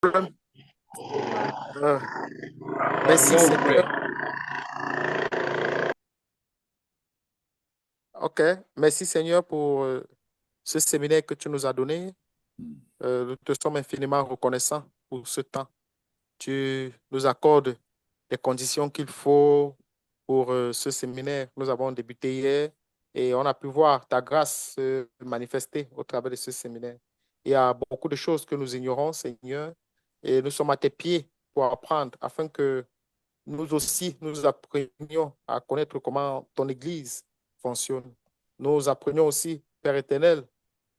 problème. Euh, merci, Seigneur. OK. Merci, Seigneur, pour ce séminaire que tu nous as donné. Nous te sommes infiniment reconnaissants pour ce temps. Tu nous accordes les conditions qu'il faut pour ce séminaire. Nous avons débuté hier et on a pu voir ta grâce se manifester au travers de ce séminaire. Il y a beaucoup de choses que nous ignorons, Seigneur, et nous sommes à tes pieds pour apprendre afin que nous aussi, nous apprenions à connaître comment ton Église fonctionne. Nous apprenions aussi, Père éternel,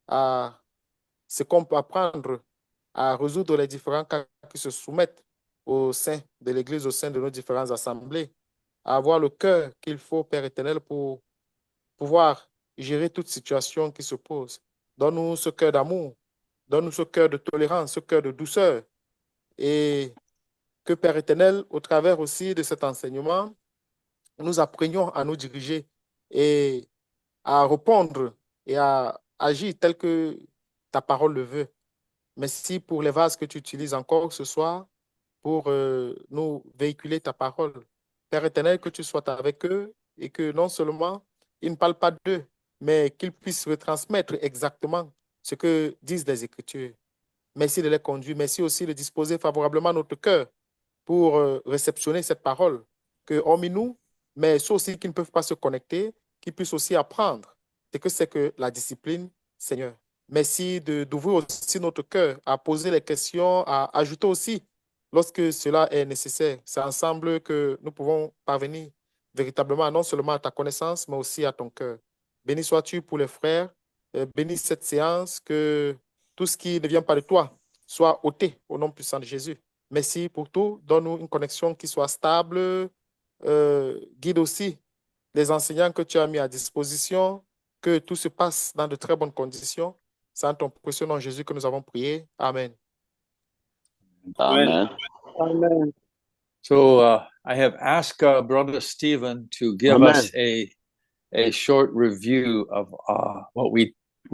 à ce qu'on peut apprendre à résoudre les différents cas qui se soumettent au sein de l'Église, au sein de nos différentes assemblées, à avoir le cœur qu'il faut, Père éternel, pour pouvoir gérer toute situation qui se pose. Donne-nous ce cœur d'amour, donne-nous ce cœur de tolérance, ce cœur de douceur, et que, Père éternel, au travers aussi de cet enseignement, nous apprenions à nous diriger et à répondre et à agir tel que ta parole le veut. Merci pour les vases que tu utilises encore ce soir pour nous véhiculer ta parole. Père éternel, que tu sois avec eux et que non seulement ils ne parlent pas d'eux, mais qu'ils puissent retransmettre exactement ce que disent les Écritures. Merci de les conduire. Merci aussi de disposer favorablement notre cœur pour réceptionner cette parole, que hormis nous, mais ceux aussi qui ne peuvent pas se connecter, qui puissent aussi apprendre ce que c'est que la discipline, Seigneur. Merci d'ouvrir aussi notre cœur à poser les questions, à ajouter aussi lorsque cela est nécessaire. C'est ensemble que nous pouvons parvenir véritablement non seulement à ta connaissance, mais aussi à ton cœur. Béni sois-tu pour les frères, bénis cette séance, que tout ce qui ne vient pas de toi soit ôté au nom puissant de Jésus. Merci pour tout. Donne-nous une connexion qui soit stable. Guide aussi les enseignants que tu as mis à disposition. Que tout se passe dans de très bonnes conditions. C'est en ton précieux nom, Jésus, que nous avons prié. Amen. Amen. Amen. So I have asked Brother Stephen to give Amen. us a short review of what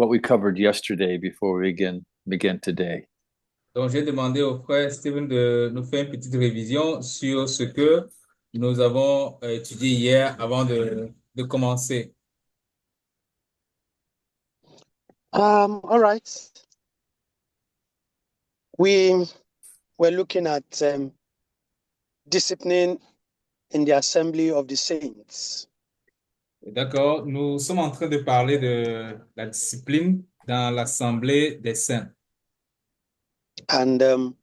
we covered yesterday before we begin today. Donc, j'ai demandé au frère Steven de nous faire une petite révision sur ce que nous avons étudié hier avant de commencer. All right. We were looking at discipline in the assembly of the saints. D'accord, nous sommes en train de parler de la discipline dans l'assemblée des saints. And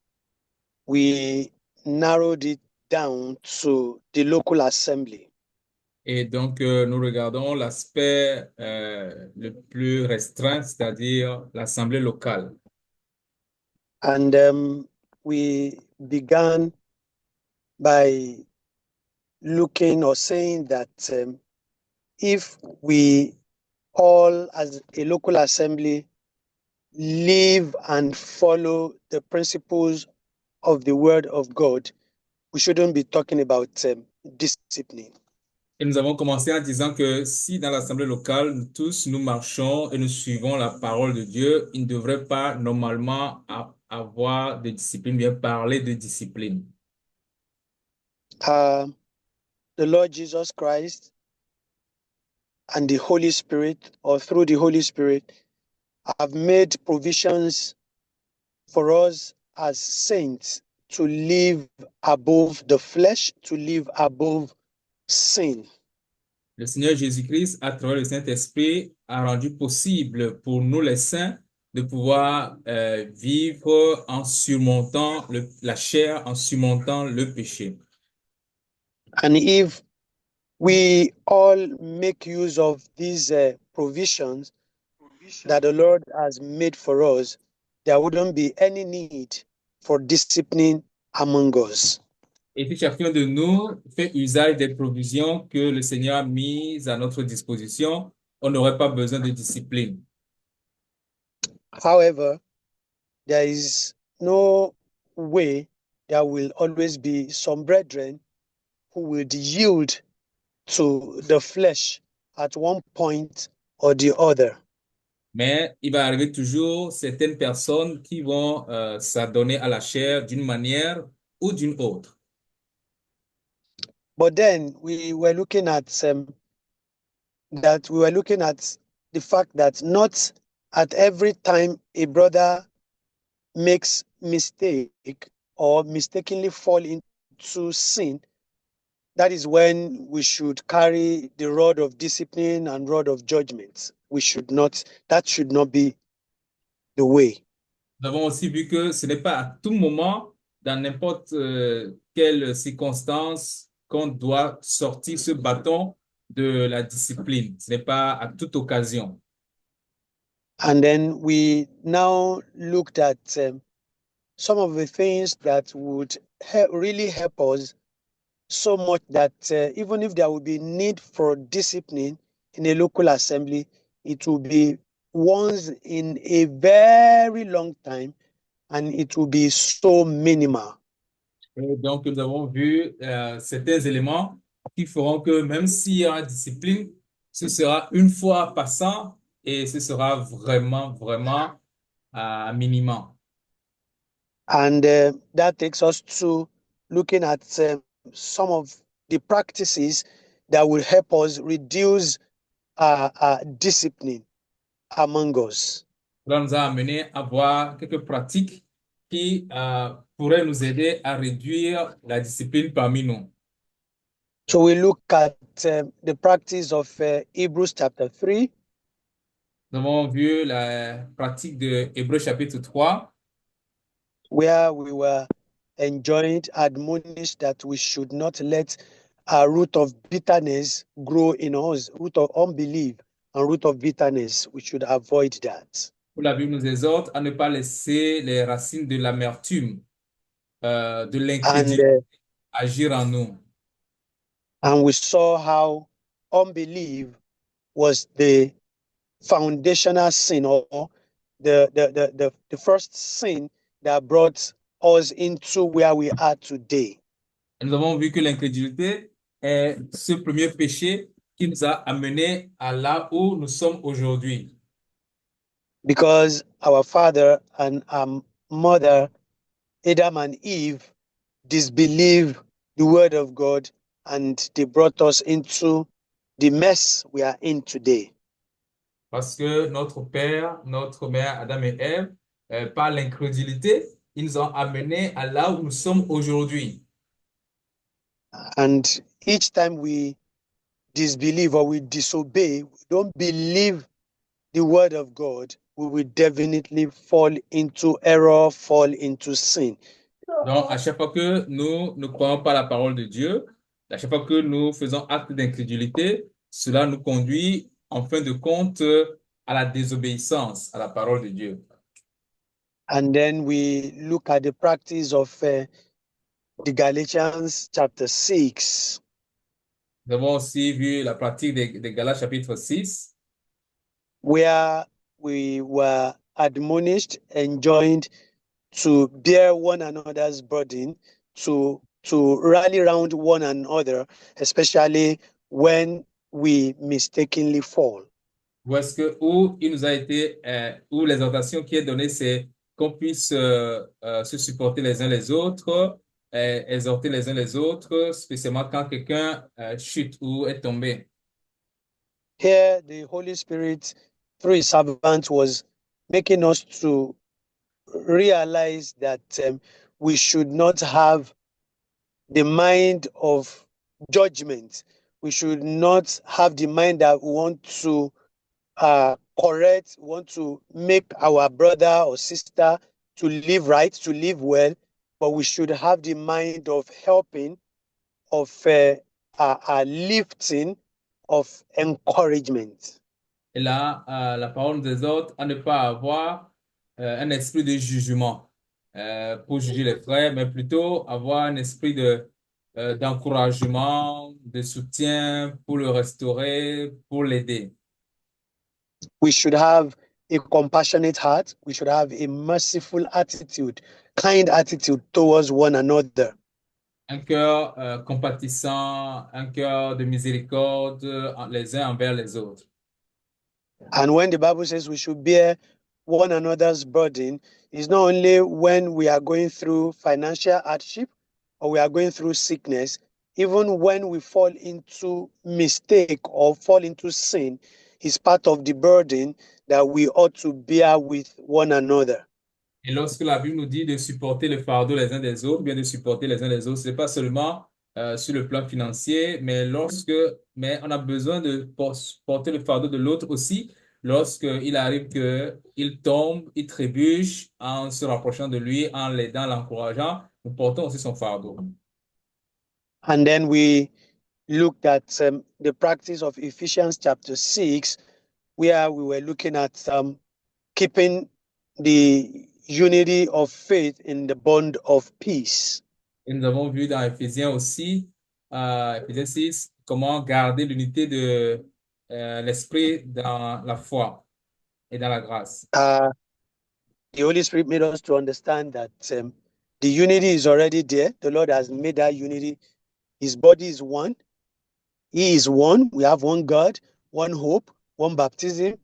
we narrowed it down to the local assembly. Et donc, nous regardons l'aspect le plus restreint, c'est-à-dire l'assemblée locale. And we began by looking or saying that if we all as a local assembly live and follow the principles of the word of God, we shouldn't be talking about discipline. Et nous avons commencé en disant que si dans l'assemblée locale, nous tous, nous marchons et nous suivons la parole de Dieu, il ne devrait pas normalement avoir de discipline, bien parler de discipline. The Lord Jesus Christ and the Holy Spirit, or through the Holy Spirit, have made provisions for us as saints to live above the flesh, to live above sin. Le Seigneur Jésus-Christ, à travers le Saint-Esprit, a rendu possible pour nous les saints de pouvoir vivre en surmontant la chair, en surmontant le péché. And if we all make use of these provisions that the Lord has made for us, there wouldn't be any need for discipline among us. Et si chacun de nous fait usage des provisions que le Seigneur a mises à notre disposition, on n'aurait pas besoin de discipline. However, there is no way there will always be some brethren who will yield to the flesh at one point or the other. Mais il va arriver toujours certaines personnes qui vont s'adonner à la chair d'une manière ou d'une autre. But then we were looking at the fact that not at every time a brother makes mistake or mistakenly fall into sin, that is when we should carry the rod of discipline and rod of judgment. That should not be the way. Nous avons aussi vu que ce n'est pas à tout moment, dans n'importe quelle circonstance, qu'on doit sortir ce bâton de la discipline. Ce n'est pas à toute occasion. And then we now looked at some of the things that would really help us so much that even if there will be need for discipline in a local assembly, it will be once in a very long time and it will be so minimal. Et donc, nous avons vu certains éléments qui feront que même s'il y aura discipline, ce sera une fois passant et ce sera vraiment, vraiment minimum. And that takes us to looking at some of the practices that will help us reduce discipline among us. Cela nous a amené à voir quelques pratiques qui pourraient nous aider à réduire la discipline parmi nous. So we look at the practice of Hebrews chapter 3. Nous avons vu la pratique de Hébreux chapitre 3, where we were enjoined, admonished that we should not let a root of bitterness grow in us, root of unbelief and root of bitterness. We should avoid that. où la Bible nous exhorte à ne pas laisser les racines de l'amertume, de And, l'incrédulité agir en nous. and we saw how unbelief was the foundational sin or the first sin that brought us into where we are today. Et nous avons vu que l'incrédulité est ce premier péché qui nous a amenés à là où nous sommes aujourd'hui. Because our father and our mother, Adam and Eve, disbelieved the word of God and they brought us into the mess we are in today. Parce que notre père, notre mère, Adam et Ève, par l'incrédulité, ils nous ont amenés à là où nous sommes aujourd'hui. And each time we disbelieve or we disobey, we don't believe the word of God, we will definitely fall into error, fall into sin. Donc, à chaque fois que nous ne croyons pas la parole de Dieu, à chaque fois que nous faisons acte d'incrédulité, cela nous conduit, en fin de compte, à la désobéissance à la parole de Dieu. And then we look at the practice of the Galatians chapter 6. Nous avons aussi vu la pratique de Galates chapitre 6, where we were admonished, enjoined to bear one another's burden, to rally around one another, especially when we mistakenly fall. où il nous a été, où l'exhortation qui est donnée, c'est qu'on puisse se supporter les uns les autres, exhorter les uns les autres, spécialement quand quelqu'un chute ou est tombé. Here, the Holy Spirit, through His servant, was making us to realize that we should not have the mind of judgment. We should not have the mind that we want to correct, want to make our brother or sister to live right, to live well, but we should have the mind of helping, of lifting, of encouragement. Et là, la parole des autres à ne pas avoir un esprit de jugement pour juger les frères, mais plutôt avoir un esprit d'encouragement, de soutien pour le restaurer, pour l'aider. We should have a compassionate heart. We should have a merciful attitude, kind attitude towards one another. Un cœur compatissant, un cœur de miséricorde les uns envers les autres. And when the Bible says we should bear one another's burden, it's not only when we are going through financial hardship or we are going through sickness, even when we fall into mistake or fall into sin, is part of the burden that we ought to bear with one another. Et lorsque la Bible nous dit de supporter le fardeau les uns des autres, bien de supporter les uns des autres, ce n'est pas seulement sur le plan financier, mais mais on a besoin de porter le fardeau de l'autre aussi lorsqu'il arrive qu'il tombe, il trébuche en se rapprochant de lui, en l'aidant, l'encourageant, nous portons aussi son fardeau. And then we looked at the practice of Ephesians chapter 6, where we were looking at keeping the unity of faith in the bond of peace. Et nous avons vu dans Éphésiens aussi, Éphésiens 6, comment garder l'unité de l'esprit dans la foi et dans la grâce. The Holy Spirit made us to understand that the unity is already there. The Lord has made that unity. His body is one. He is one. We have one God, one hope, one baptism,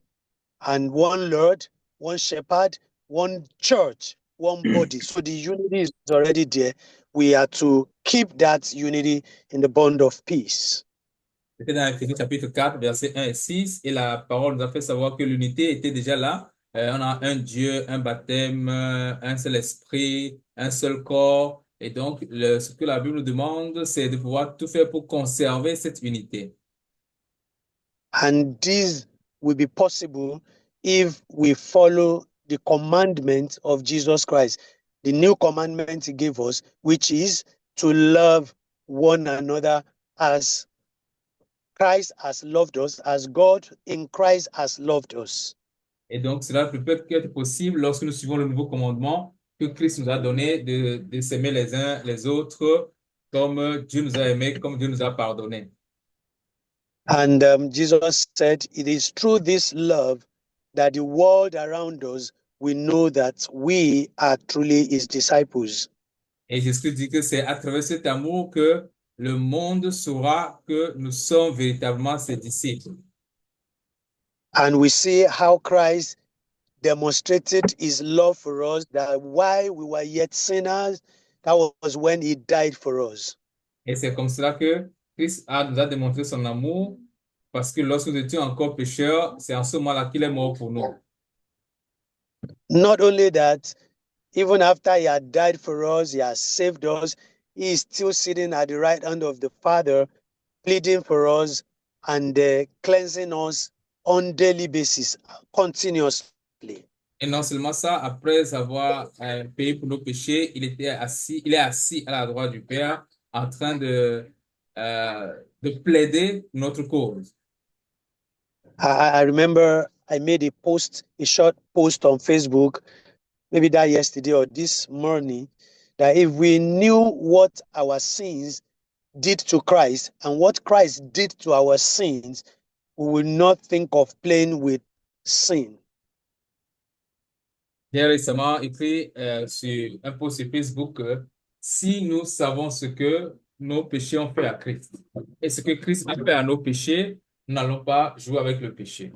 and one Lord, one shepherd, one church, one body. So the unity is already there. We are to keep that unity in the bond of peace. C'était dans Éphésiens chapitre 4, versets 1 et 6, et la parole nous a fait savoir que l'unité était déjà là. On a un Dieu, un baptême, un seul esprit, un seul corps. Et donc, ce que la Bible nous demande, c'est de pouvoir tout faire pour conserver cette unité. And this will be possible if we follow the commandment of Jesus Christ, the new commandment he gave us, which is to love one another as Christ has loved us, as God in Christ has loved us. Et donc, cela ne peut qu'être possible lorsque nous suivons le nouveau commandement que Christ nous a donné de s'aimer les uns les autres comme Dieu nous a aimés, comme Dieu nous a pardonnés. And Jesus said, it is through this love that the world around us will know that we are truly his disciples. Et Jésus dit que c'est à travers cet amour que le monde saura que nous sommes véritablement ses disciples. And we see how Christ demonstrated his love for us, that while we were yet sinners, that was when he died for us. Et c'est comme cela que Christ nous a démontré son amour, parce que lorsque nous étions encore pécheurs, c'est en ce moment-là qu'il est mort pour nous. Not only that, even after he had died for us, he has saved us, he is still sitting at the right hand of the Father, pleading for us and cleansing us on daily basis, continuously. Et non seulement ça, après avoir payé pour nos péchés, il est assis à la droite du Père, en train de plaider notre cause. I remember I made a short post on Facebook, maybe that yesterday or this morning, that if we knew what our sins did to Christ and what Christ did to our sins, we will not think of playing with sin. J'ai récemment écrit sur un post sur Facebook que si nous savons ce que nos péchés ont fait à Christ et ce que Christ a fait à nos péchés, nous n'allons pas jouer avec le péché.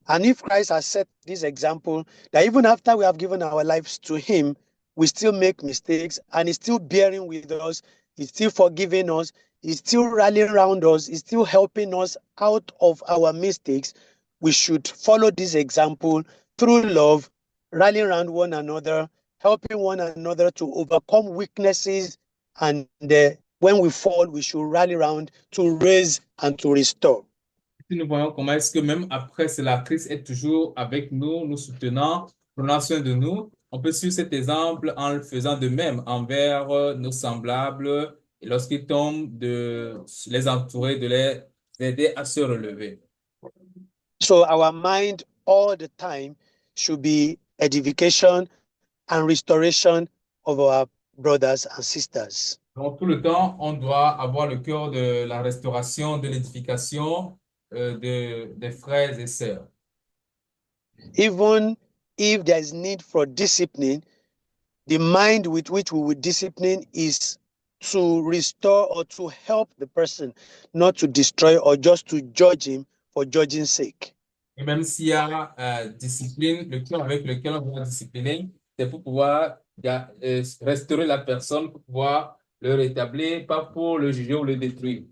And if Christ has set this example, that even after we have given our lives to him, we still make mistakes and he's still bearing with us, he's still forgiving us, he's still rallying around us, he's still helping us out of our mistakes, we should follow this example through love, rallying around one another, helping one another to overcome weaknesses, and when we fall, we should rally around to raise and to restore. Si nous voyons comment est-ce que même après cela, Christ est toujours avec nous, nous soutenant, prenant soin de nous, on peut suivre cet exemple en le faisant de même envers nos semblables et lorsqu'ils tombent, de les entourer, de les aider à se relever. So our mind all the time should be edification and restoration of our brothers and sisters. Donc, tout le temps, on doit avoir le cœur de la restauration, de l'édification des frères et sœurs. Even if there is need for discipline, the mind with which we will discipline is to restore or to help the person, not to destroy or just to judge him for judging's sake. Et même s'il y a discipline, le cœur avec lequel on va discipliner, c'est pour pouvoir restaurer la personne, pour pouvoir le rétablir, pas pour le juger ou le détruire.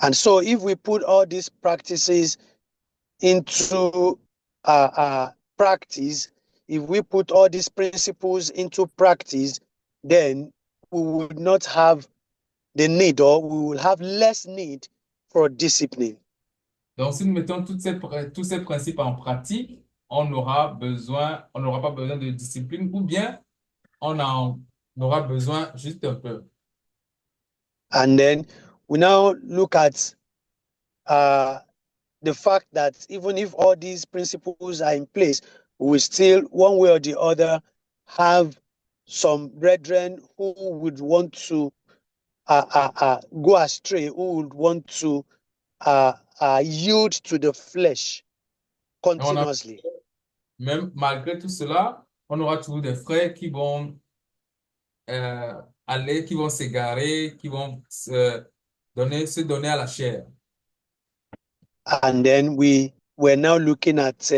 And so if we put all these practices into practice, if we put all these principles into practice, then we would not have the need, or we will have less need for discipline. Donc, si nous mettons tous ces principes en pratique, on n'aura pas besoin de discipline, ou bien on en aura besoin juste un peu. And then we now look at the fact that even if all these principles are in place, we will still, one way or the other, have some brethren who would want to go astray, who would want to yield to the flesh continuously. Même malgré tout cela, on aura toujours des frères qui vont qui vont s'égarer, qui vont se donner à la chair. And then we're now looking at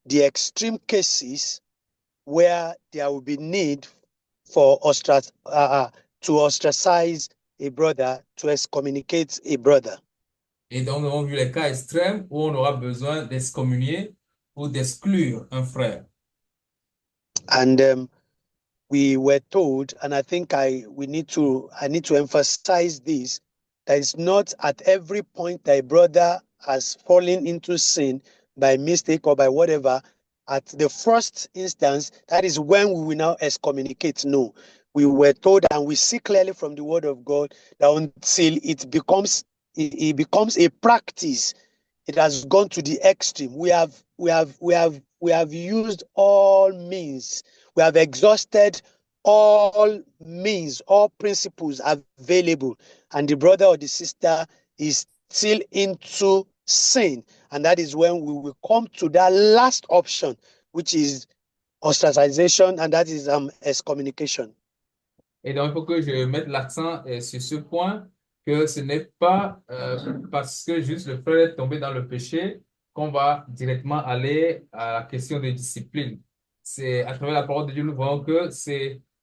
the extreme cases where there will be need for to ostracize a brother, to excommunicate a brother. Et donc, nous avons vu les cas extrêmes où on aura besoin d'excommunier ou d'exclure un frère. And we were told, and I think I need to emphasize this, that it's not at every point that a brother has fallen into sin by mistake or by whatever. At the first instance, that is when we will now excommunicate. No, we were told, and we see clearly from the Word of God, that until it becomes a practice, it has gone to the extreme. We have used all means. We have exhausted all means, all principles available, and the brother or the sister is still into sin. And that is when we will come to that last option, which is ostracization, and that is excommunication. Et donc, il faut que je mette l'accent sur ce point, que ce n'est pas parce que juste le frère est tombé dans le péché qu'on va directement aller à la question de discipline. C'est à travers la parole de Dieu, nous voyons que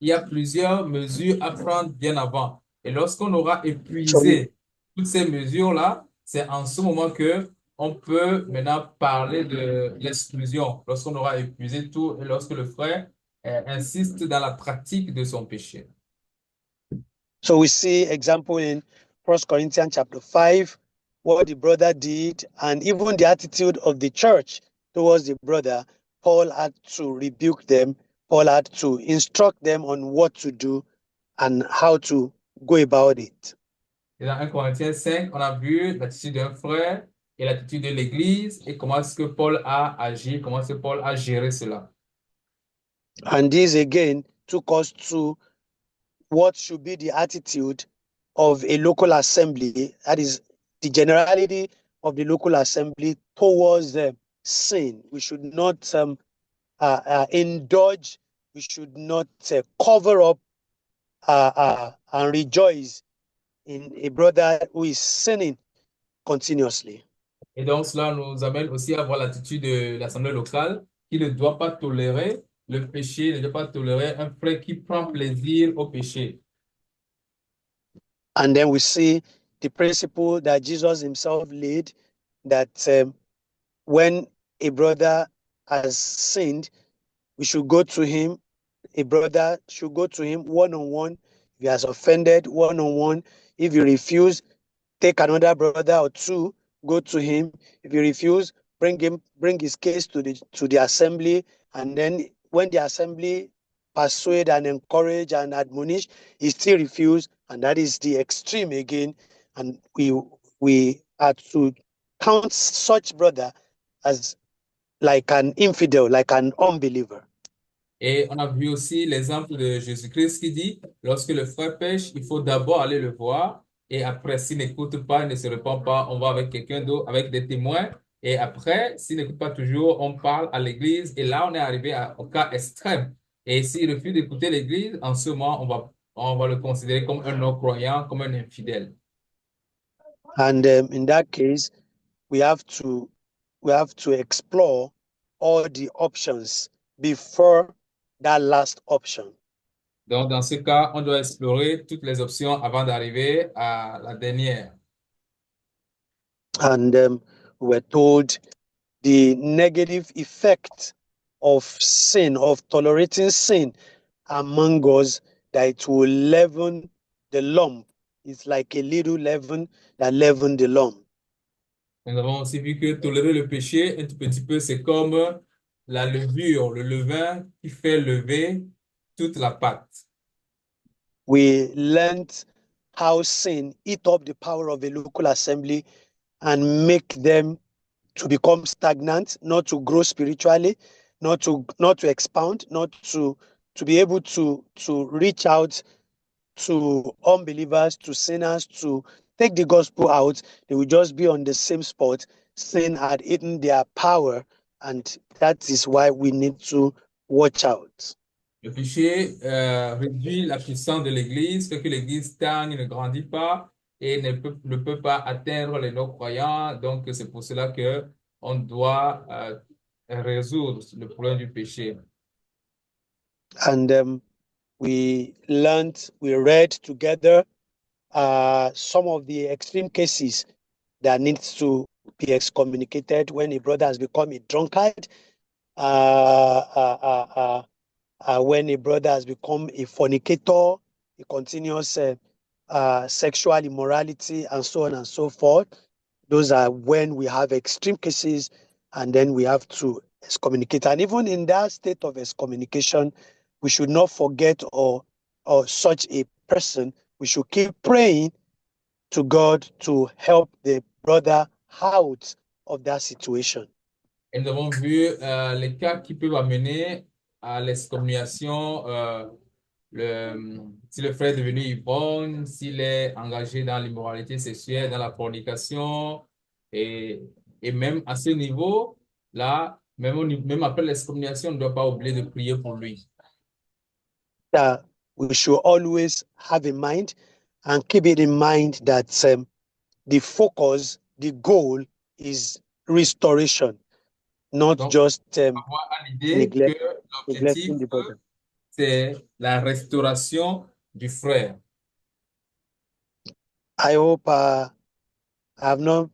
il y a plusieurs mesures à prendre bien avant. Et lorsqu'on aura épuisé toutes ces mesures-là, c'est en ce moment que on peut maintenant parler de l'exclusion. Lorsqu'on aura épuisé tout et lorsque le frère insiste dans la pratique de son péché. So we see example in 1 Corinthians chapter 5, what the brother did, and even the attitude of the church towards the brother. Paul had to rebuke them. Paul had to instruct them on what to do and how to go about it. Et dans 1 Corinthiens 5, on a vu l'attitude d'un frère et l'attitude de l'Église et comment est-ce que Paul a agi, comment est-ce que Paul a géré cela. And this again took us to what should be the attitude of a local assembly, that is the generality of the local assembly towards sin. We should not indulge, we should not cover up and rejoice in a brother who is sinning continuously. Et donc cela nous amène aussi à voir l'attitude de l'Assemblée locale qui ne doit pas tolérer le péché, ne doit pas tolérer un frère qui prend plaisir au péché. And then we see the principle that Jesus himself laid, that when a brother has sinned, we should go to him. A brother should go to him one-on-one. If he has offended, one-on-one. If you refuse, take another brother or two, go to him. If you refuse, bring his case to the assembly, and then when the assembly persuade and encourage and admonish, he still refuse, and that is the extreme again. And we are to count such brother as like an infidel, like an unbeliever. Et on a vu aussi l'exemple de Jésus-Christ qui dit, lorsque le frère pêche, il faut d'abord aller le voir, et après, s'il n'écoute pas, il ne se répand pas, on va avec quelqu'un d'autre, avec des témoins, et après, s'il n'écoute pas toujours, on parle à l'église, et là, on est arrivé au cas extrême. Et s'il refuse d'écouter l'église, en ce moment, on va le considérer comme un non-croyant, comme un infidèle. And in that case, we have to we have to explore all the options before that last option. Donc, dans ce cas, on doit explorer toutes les options avant d'arriver à la dernière. And we're told the negative effect of sin, of tolerating sin among us, that it will leaven the lump. It's like a little leaven that leaven the lump. Nous avons aussi vu que tolérer le péché un tout petit peu, c'est comme la levure, le levain qui fait lever toute la pâte. We learned how sin eat up the power of a local assembly and make them to become stagnant, not to grow spiritually, not to expound, not to be able to reach out to unbelievers, to sinners, to take the gospel out. They will just be on the same spot. Sin had eaten their power, and that is why we need to watch out. Le péché réduit la puissance de l'Église, fait que l'Église stagne, ne grandit pas et ne peut pas atteindre les non-croyants. Donc, c'est pour cela que on doit résoudre le problème du péché. And we read together some of the extreme cases that needs to be excommunicated when a brother has become a drunkard, when a brother has become a fornicator, a continuous sexual immorality, and so on and so forth. Those are when we have extreme cases, and then we have to excommunicate. And even in that state of excommunication, we should not forget or such a person. We should keep praying to God to help the brother out of that situation. Et nous avons vu les cas qui peuvent amener à l'excommunication. Si le frère est devenu ivrogne, s'il est engagé dans l'immoralité sexuelle, dans la fornication, et même à ce niveau, là, même après l'excommunication, on ne doit pas oublier de prier pour lui. We should always have in mind and keep it in mind that the focus, the goal is restoration, not Donc, just avoir à l'idée que l'objectif, neglecting the brother. c'est la restauration du frère. I hope I have not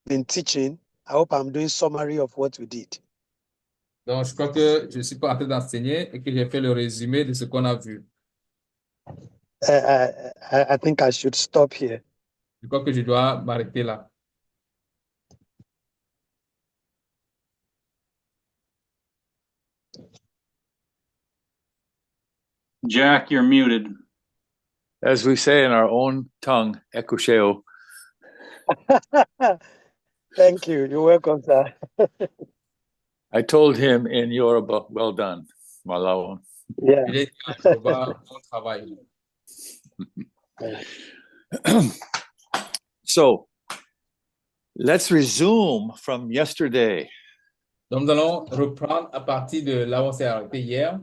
been teaching. I hope I'm doing summary of what we did. Donc, je crois que je ne suis pas en train d'enseigner et que j'ai fait le résumé de ce qu'on a vu. I think I should stop here. Je crois que je dois m'arrêter là. Jack, you're muted. As we say in our own tongue, ekusheo. Thank you. You're welcome, sir. I told him in Yoruba, well done, Malawan. Yeah. Il est en Yoruba, bon travail. So let's resume from yesterday. Donc, nous allons reprendre à partir de là où on s'est arrêté hier.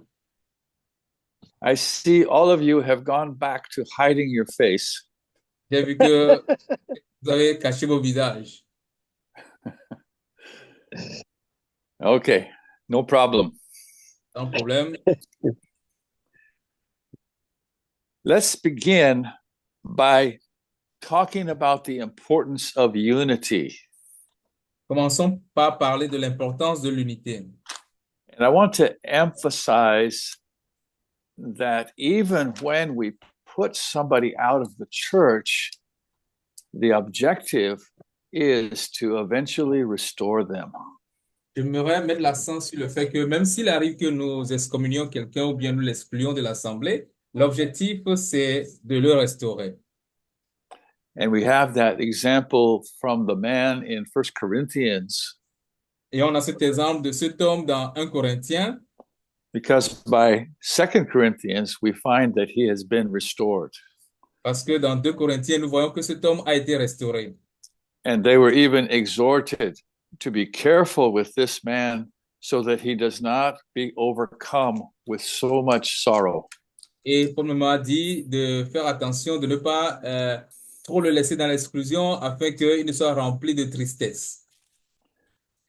I see all of you have gone back to hiding your face. J'ai vu que vous avez caché vos visages. Okay, no problem. Sans problème. Let's begin by talking about the importance of unity. Commençons par parler de l'importance de l'unité. And I want to emphasize that even when we put somebody out of the church, the objective is to eventually restore them. J'aimerais mettre l'accent sur le fait que même s'il arrive que nous excommunions quelqu'un ou bien nous l'excluons de l'assemblée, l'objectif, c'est de le restaurer. And we have that example from the man in 1 Corinthians. Et on a cet exemple de cet homme dans 1 Corinthiens. Because by 2 Corinthians, we find that he has been restored. Parce que dans 2 Corinthiens, nous voyons que cet homme a été restauré. And they were even exhorted to be careful with this man so that he does not be overcome with so much sorrow. Et Paul m'a dit de faire attention, de ne pas trop le laisser dans l'exclusion afin qu'il ne soit rempli de tristesse.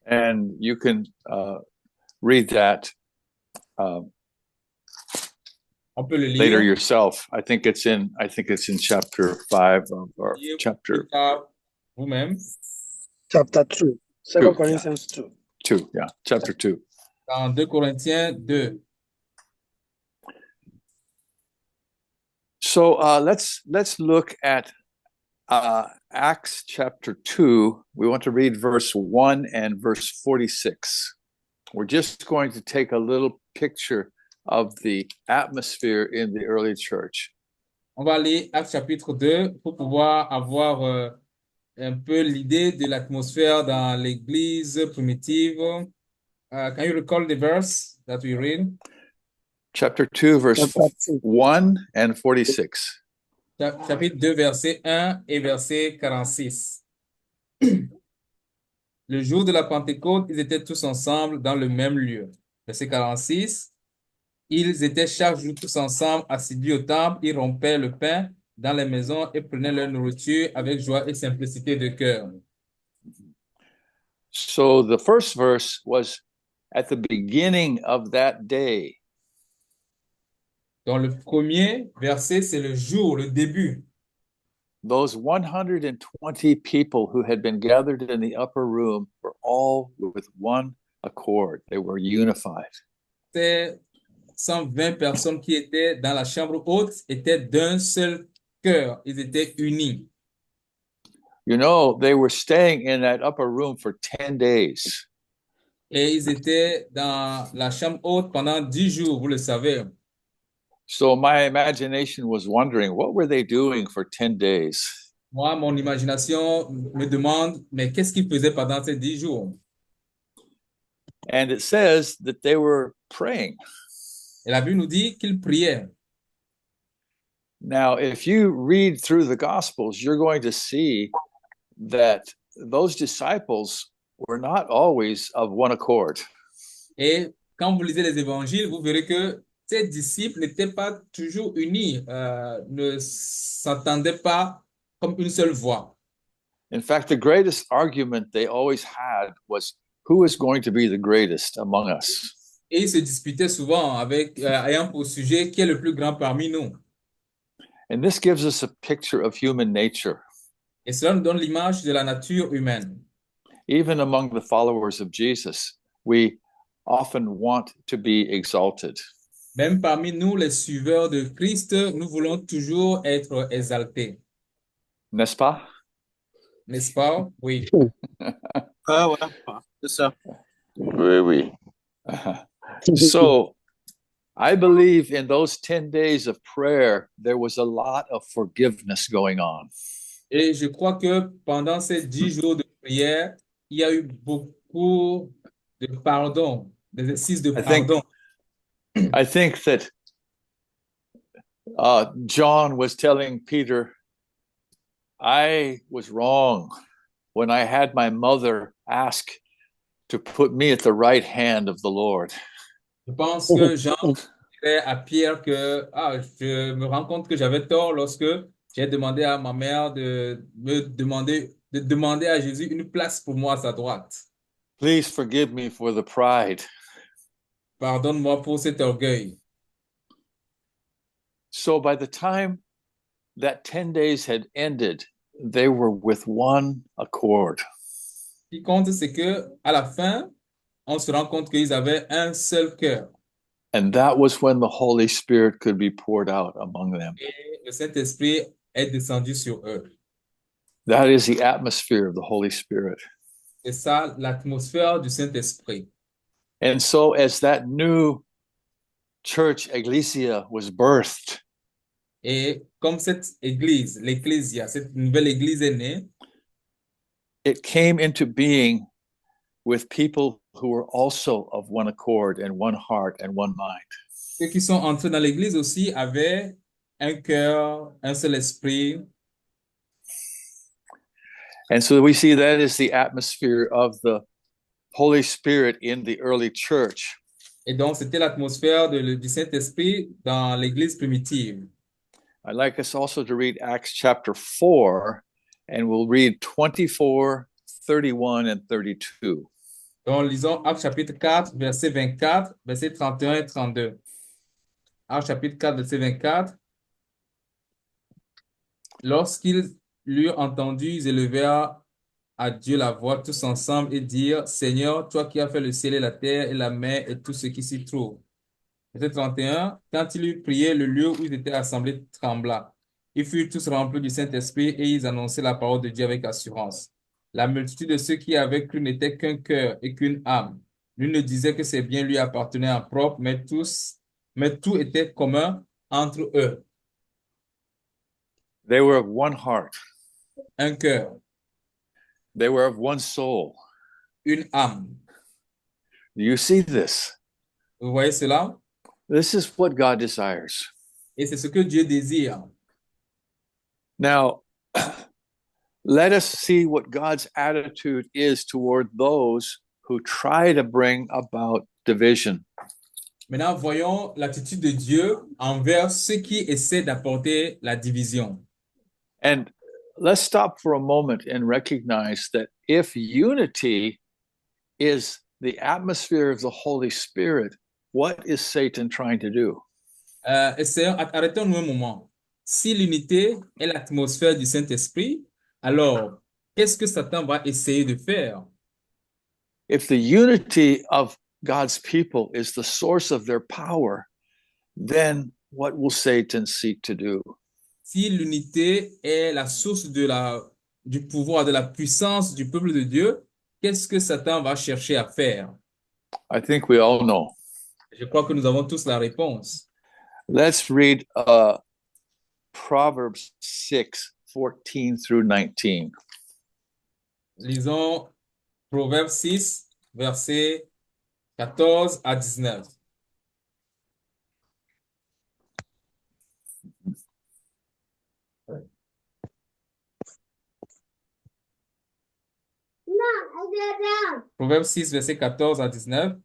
And you can read that On peut le later lire. yourself. I think it's in chapter 5 or Lire chapter plus tard vous-même. Chapter 2, 2 2. Corinthians 2. 2, yeah, chapter 2. Dans 2 Corinthiens 2. So let's look at Acts chapter 2. We want to read verse 1 and verse 46. We're just going to take a little picture of the atmosphere in the early church. On va aller Actes chapitre 2 pour pouvoir avoir un peu l'idée de l'atmosphère dans l'église primitive. Can you recall the verse that we read? Chapter 2, verse Chapter 2. 1 and 46. Chapitre 2, verset 1 et verset 46. Le jour de la Pentecôte, ils étaient tous ensemble dans le même lieu. Verset 46. Ils étaient chaque jour tous ensemble assidus au temple, ils rompaient le pain dans les maisons et prenaient leur nourriture avec joie et simplicité de cœur. So the first verse was at the beginning of that day. Dans le premier verset, c'est le jour, le début. Those 120 people who had been gathered in the upper room were all with one accord. They were unified. Ces 120 personnes qui étaient dans la chambre haute étaient d'un seul cœur. Ils étaient unis. You know, they were staying in that upper room for 10 days. Et ils étaient dans la chambre haute pendant 10 jours, vous le savez. So my imagination was wondering, what were they doing for 10 days? Moi, mon imagination me demande, mais qu'est-ce qu'ils faisaient pendant ces 10 jours? And it says that they were praying. Et la Bible nous dit qu'ils priaient. Now, if you read through the Gospels, you're going to see that those disciples were not always of one accord. Et quand vous lisez les évangiles, vous verrez que ces disciples n'étaient pas toujours unis, ne s'entendaient pas comme une seule voix. In fact, the greatest argument they always had was who is going to be the greatest among us? Et ils se disputaient souvent avec, ayant pour sujet qui est le plus grand parmi nous. And this gives us a picture of human nature. Et cela nous donne l'image de la nature humaine. Even among the followers of Jesus, we often want to be exalted. Même parmi nous, les suiveurs de Christ, nous voulons toujours être exaltés. N'est-ce pas? N'est-ce pas? Oui. Ah ouais, c'est ça. Oui, oui. So I believe in those 10 days of prayer, there was a lot of forgiveness going on. Et je crois que pendant ces 10 jours de prière, il y a eu beaucoup de pardon, d'exercices de pardon. I think that John was telling Peter, I was wrong when I had my mother ask to put me at the right hand of the Lord. Je pense que Jean dirait à Pierre que je me rends compte que j'avais tort lorsque j'ai demandé à ma mère de demander à Jésus une place pour moi à sa droite. Please forgive me for the pride. Pardonne-moi pour cet orgueil. So by the time that 10 days had ended, they were with one accord. Ce qui compte, c'est que à la fin, on se rend compte qu'ils avaient un seul cœur. And that was when the Holy Spirit could be poured out among them. Et le Saint-Esprit est descendu sur eux. That is the atmosphere of the Holy Spirit. C'est ça, l'atmosphère du Saint-Esprit. And so as that new church, Ecclesia, was birthed, Et comme cette église, l'Ecclésia, cette nouvelle église est née, it came into being with people who were also of one accord and one heart and one mind. ceux qui sont entrés dans l'église aussi avaient un cœur, un seul esprit. And so we see that is the atmosphere of the Holy Spirit in the early church. Et donc, c'était l'atmosphère du Saint-Esprit dans l'église primitive. I'd like us also to read Acts chapter 4, and we'll read 24, 31, and 32. Donc, lisons Actes chapitre 4, verset 24, verset 31 et 32. Actes chapitre 4, verset 24. Lorsqu'ils l'eurent entendu, ils élevèrent à Dieu la voix tous ensemble et dirent, Seigneur, toi qui as fait le ciel et la terre et la mer et tout ce qui s'y trouve. Verset 31. Quand ils eurent prié, le lieu où ils étaient assemblés trembla. Ils furent tous remplis du Saint-Esprit et ils annonçaient la parole de Dieu avec assurance. La multitude de ceux qui avaient cru n'était qu'un cœur et qu'une âme. Nul ne disait que ses biens lui appartenaient en propre, mais tout était commun entre eux. They were of one heart. Un cœur, They were of one soul. une âme. Do you see this? Vous voyez cela? This is what God desires. Et c'est ce que Dieu désire. Now, let us see what God's attitude is toward those who try to bring about division. Maintenant, voyons l'attitude de Dieu envers ceux qui essaient d'apporter la division. And let's stop for a moment and recognize that if unity is the atmosphere of the Holy Spirit, what is Satan trying to do? Arrêtons-nous un moment. Si l'unité est l'atmosphère du Saint-Esprit, alors qu'est-ce que Satan va essayer de faire? If the unity of God's people is the source of their power, then what will Satan seek to do? Si l'unité est la source du pouvoir, de la puissance du peuple de Dieu, qu'est-ce que Satan va chercher à faire? I think we all know. Je crois que nous avons tous la réponse. Let's read Proverbs 6, 14 through 19. Lisons Proverbe 6, versets 14 à 19. Proverbe 6, versets 14 à 19.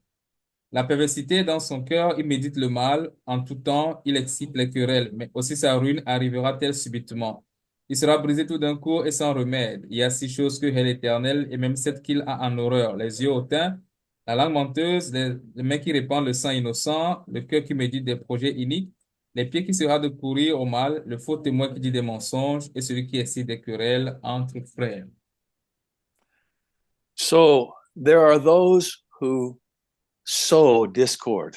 La perversité est dans son cœur, il médite le mal, en tout temps, il excite les querelles, mais aussi sa ruine arrivera-t-elle subitement. Il sera brisé tout d'un coup et sans remède. Il y a 6 choses que hait l'Éternel, et même 7 qu'il a en horreur: les yeux hautains, la langue menteuse, les mains qui répandent le sang innocent, le cœur qui médite des projets iniques, les pieds qui se hâtent de courir au mal, le faux témoin qui dit des mensonges, et celui qui excite des querelles entre frères. So there are those who sow discord.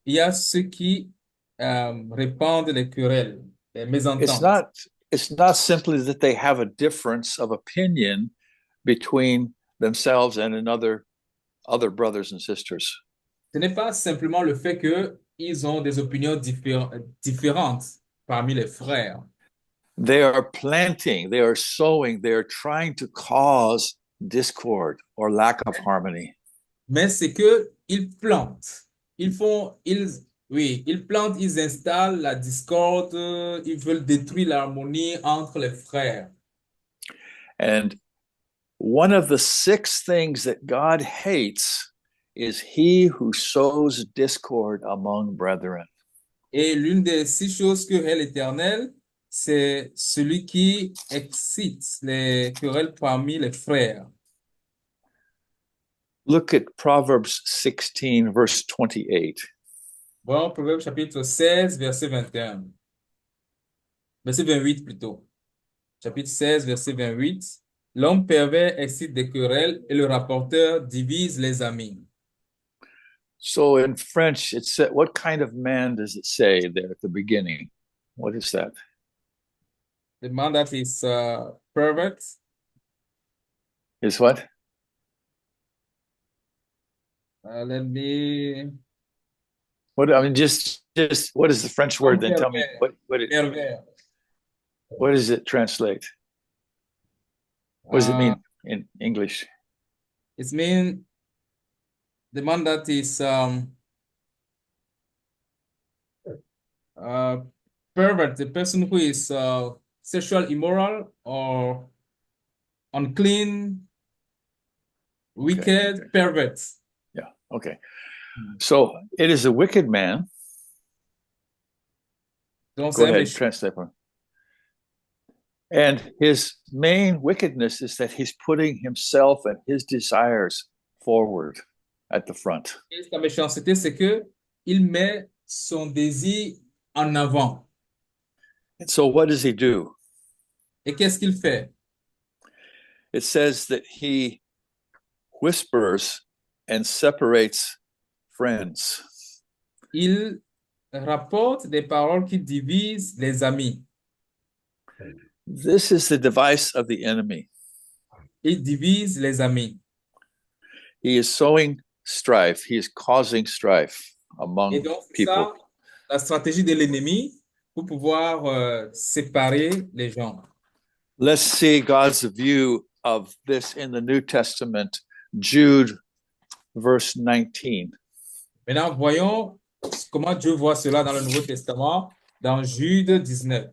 Il y a ceux qui répandent les querelles, les mésententes. It's not simply that they have a difference of opinion between themselves and other brothers and sisters. Ce n'est pas simplement le fait qu'ils ont des opinions différentes parmi les frères. They are planting, they are sowing, they are trying to cause discord or lack of harmony. Mais c'est que ils plantent. Ils plantent, ils installent la discorde, ils veulent détruire l'harmonie entre les frères. And one of the 6 things that God hates is he who sows discord among brethren. Et l'une des 6 choses que hait l'Éternel, c'est celui qui excite les querelles parmi les frères. Look at Proverbs 16, verse 28. Bon, Proverbe chapitre 16, verset 21. Verset 28 plutôt. Chapitre 16, verset 28. L'homme pervers excite des querelles et le rapporteur divise les amis. So in French, it said, what kind of man does it say there at the beginning? What is that? The man that is pervert. Is what? Let me. What I mean, just what is the French word? Then tell me Pervers. what does it translate? What does it mean in English? It means the man that is pervert, the person who is sexual immoral or unclean, wicked, Okay. pervert. Yeah. Okay. So it is a wicked man. Donc, Go c'est un ahead, méchant. translate. And his main wickedness is that he's putting himself and his desires forward at the front. Et sa méchanceté, c'est que il met son désir en avant. And so what does he do? Et qu'est-ce qu'il fait? It says that he whispers and separates friends. Il rapporte des paroles qui divisent les amis. This is the device of the enemy. Il divise les amis. He is sowing strife. He is causing strife among Et donc, c'est people. ça la stratégie de l'ennemi pour pouvoir séparer les gens. Let's see God's view of this in the New Testament, Jude, verse 19. Maintenant, voyons comment Dieu voit cela dans le Nouveau Testament, dans Jude 19.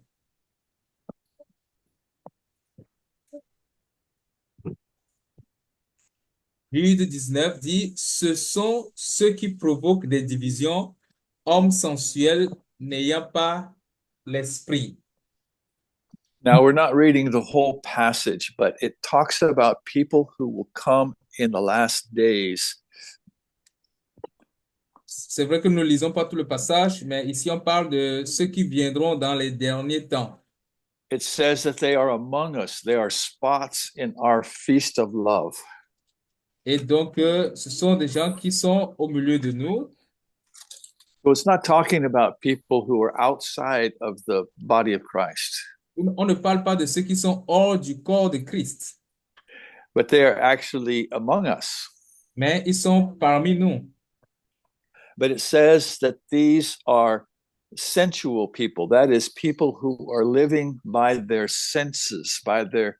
Jude 19 dit, ce sont ceux qui provoquent des divisions, hommes sensuels n'ayant pas l'esprit. Now, we're not reading the whole passage, but it talks about people who will come in the last days. C'est vrai que nous ne lisons pas tout le passage, mais ici on parle de ceux qui viendront dans les derniers temps. It says that they are among us. They are spots in our feast of love. Et donc, ce sont des gens qui sont au milieu de nous. So it's not talking about people who are outside of the body of Christ, On ne parle pas de ceux qui sont hors du corps de Christ, but they are actually among us. mais ils sont parmi nous. But it says that these are sensual people. That is, people who are living by their senses, by their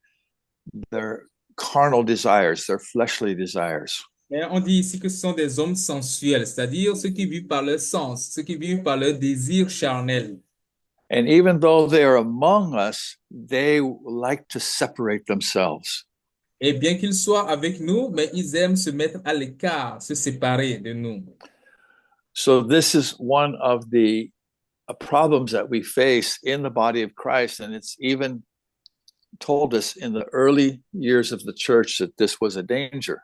carnal desires, their fleshly desires. Mais on dit ici que ce sont des hommes sensuels, c'est-à-dire ceux qui vivent par leur sens, ceux qui vivent par leur désir charnel. And even though they are among us, they like to separate themselves. Et bien qu'ils soient avec nous, mais ils aiment se mettre à l'écart, se séparer de nous. So this is one of the problems that we face in the body of Christ, and it's even told us in the early years of the church that this was a danger.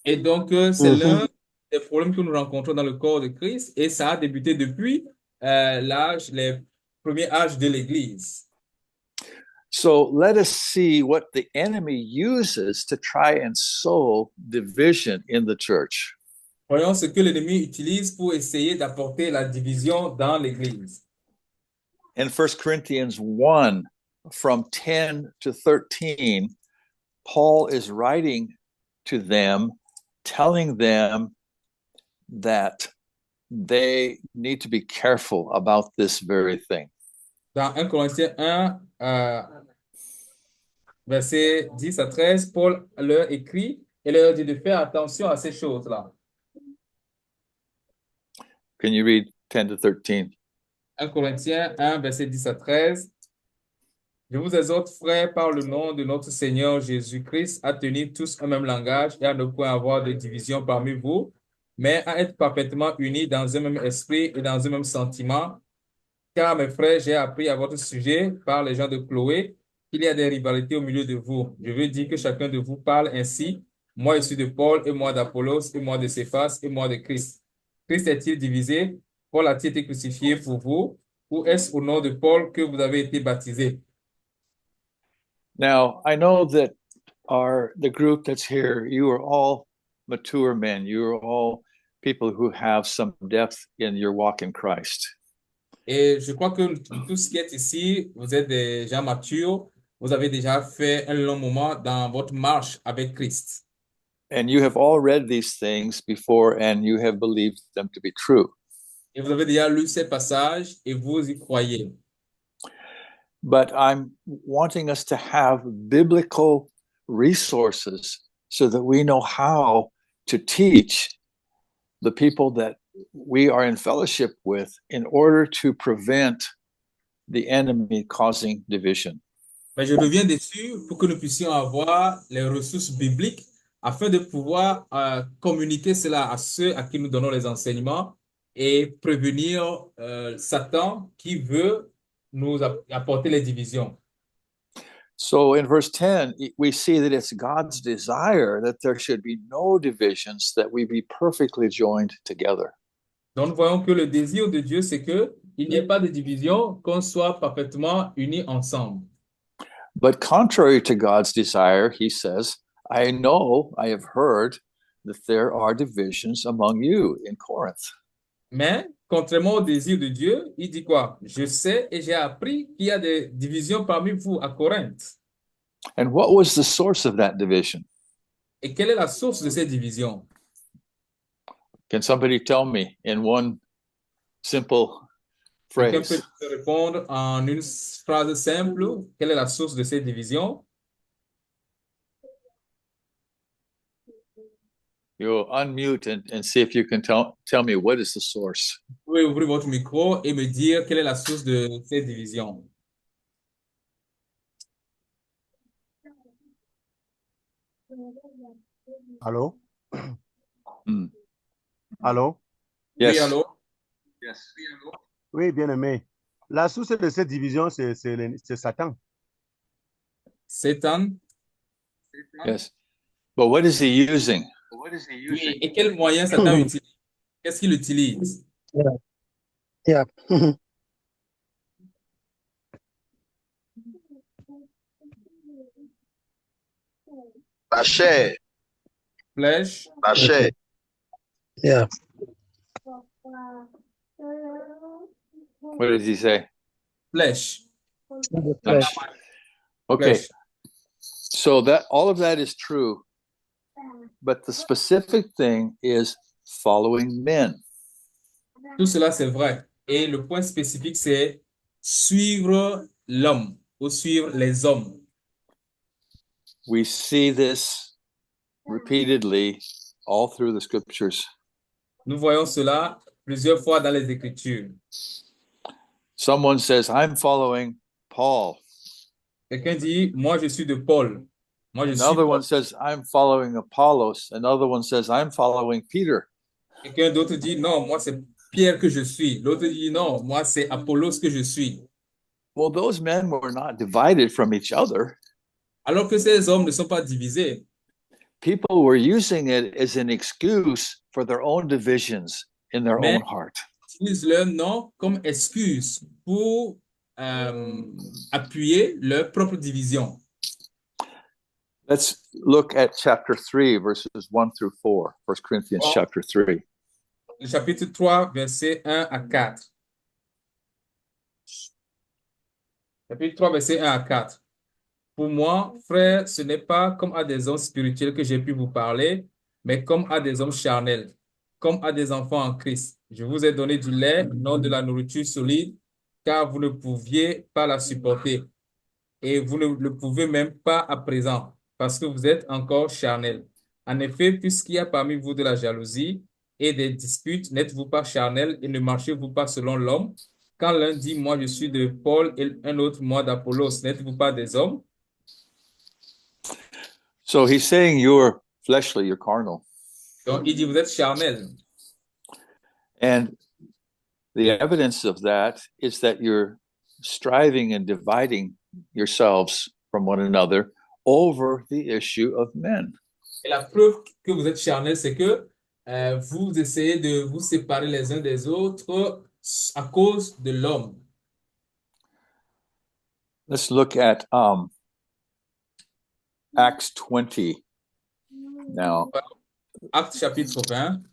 Et donc, c'est l'un des problèmes que nous rencontrons dans le corps de Christ, et ça a débuté depuis les premiers âges de l'Église. So let us see what the enemy uses to try and sow division in the church. Voyons ce que l'ennemi utilise pour essayer d'apporter la division dans l'Église. In 1 Corinthians 1, from 10 to 13, Paul is writing to them, telling them that they need to be careful about this very thing. Dans 1 Corinthiens 1, versets 10 à 13, Paul leur écrit et leur dit de faire attention à ces choses-là. Can you read 10 to 13? 1 Corinthiens 1, verset 10 à 13. Je vous exhorte, frères, par le nom de notre Seigneur Jésus-Christ, à tenir tous un même langage et à ne point avoir de division parmi vous, mais à être parfaitement unis dans un même esprit et dans un même sentiment. Car, mes frères, j'ai appris à votre sujet par les gens de Chloé qu'il y a des rivalités au milieu de vous. Je veux dire que chacun de vous parle ainsi. Moi, je suis de Paul, et moi d'Apollos, et moi de Céphas, et moi de Christ. Christ est-il divisé? Paul a-t-il été crucifié pour vous? Ou est-ce au nom de Paul que vous avez été baptisés? Now, I know that the group that's here, you are all mature men. You are all people who have some depth in your walk in Christ. Et je crois que tout ce qui est ici, vous êtes des gens matures. Vous avez déjà fait un long moment dans votre marche avec Christ. And you have all read these things before and you have believed them to be true. Et vous avez déjà lu ces passages et vous y croyez. But I'm wanting us to have biblical resources so that we know how to teach the people that we are in fellowship with in order to prevent the enemy causing division. Mais je reviens dessus pour que nous puissions avoir les ressources bibliques afin de pouvoir communiquer cela à ceux à qui nous donnons les enseignements et prévenir Satan qui veut nous apporter les divisions. So in verse 10, we see that it's God's desire that there should be no divisions, that we be perfectly joined together. Donc, nous voyons que le désir de Dieu, c'est que il n'y ait pas de division, qu'on soit parfaitement unis ensemble. But contrary to God's desire, he says, I know, I have heard that there are divisions among you in Corinth. Mais, contrairement au désir de Dieu, il dit quoi? Je sais et j'ai appris qu'il y a des divisions parmi vous à Corinthe. And what was the source of that division? Et quelle est la source de ces divisions? Can somebody tell me in one simple Quelqu'un phrase? peut répondre en une phrase simple, quelle est la source de ces divisions? You unmute and see if you can tell me what is the source. Vous pouvez ouvrir votre micro et me dire quelle est la source de ces divisions. Allô? Hmm. Allô? Oui, Yes. allô? Oui, bien aimé. La source de cette division, c'est Satan. Satan. Yes. But what is he using? Oui, et quel moyen Satan utilise? Qu'est-ce qu'il utilise? Yeah. La chair, Flèche. la chair. Yeah. What does he say? Flèche. The flesh. Okay. Flèche. So that all of that is true, but the specific thing is following men. Tout cela, c'est vrai. Et le point spécifique, c'est suivre l'homme ou suivre les hommes. We see this repeatedly all through the scriptures. Nous voyons cela plusieurs fois dans les Écritures. Someone says, I'm following Paul. Quelqu'un dit, moi je suis de Paul. Moi je suis Another Paul. one says, I'm following Apollos. Another one says, I'm following Peter. Quelqu'un d'autre dit, non, moi c'est Pierre que je suis. L'autre dit, non, moi c'est Apollos que je suis. Well, those men were not divided from each other. Alors que ces hommes ne sont pas divisés. People were using it as an excuse for their own divisions in their Mais- own heart. Ils utilisent leur nom comme excuse pour appuyer leur propre division. Let's look at chapter 3, verses 1 through 4. 1 Corinthians Oh. chapter 3. Le chapitre 3, versets 1 à 4. Chapitre 3, verset 1 à 4. Pour moi, frère, ce n'est pas comme à des hommes spirituels que j'ai pu vous parler, mais comme à des hommes charnels, comme à des enfants en Christ. Je vous ai donné du lait, non de la nourriture solide, car vous ne pouviez pas la supporter. Et vous ne le pouvez même pas à présent, parce que vous êtes encore charnels. En effet, puisqu'il y a parmi vous de la jalousie et des disputes, n'êtes-vous pas charnels et ne marchez-vous pas selon l'homme? Quand l'un dit, moi je suis de Paul, et un autre, moi d'Apollos, n'êtes-vous pas des hommes? So he's saying you're fleshly, you're carnal. Donc, il dit, vous êtes charnels. And the evidence of that is that you're striving and dividing yourselves from one another over the issue of men. Et la preuve que vous êtes charnels, c'est que vous essayez de vous séparer les uns des autres à cause de l'homme. Let's look at Acts 20 now. Acte chapitre 20.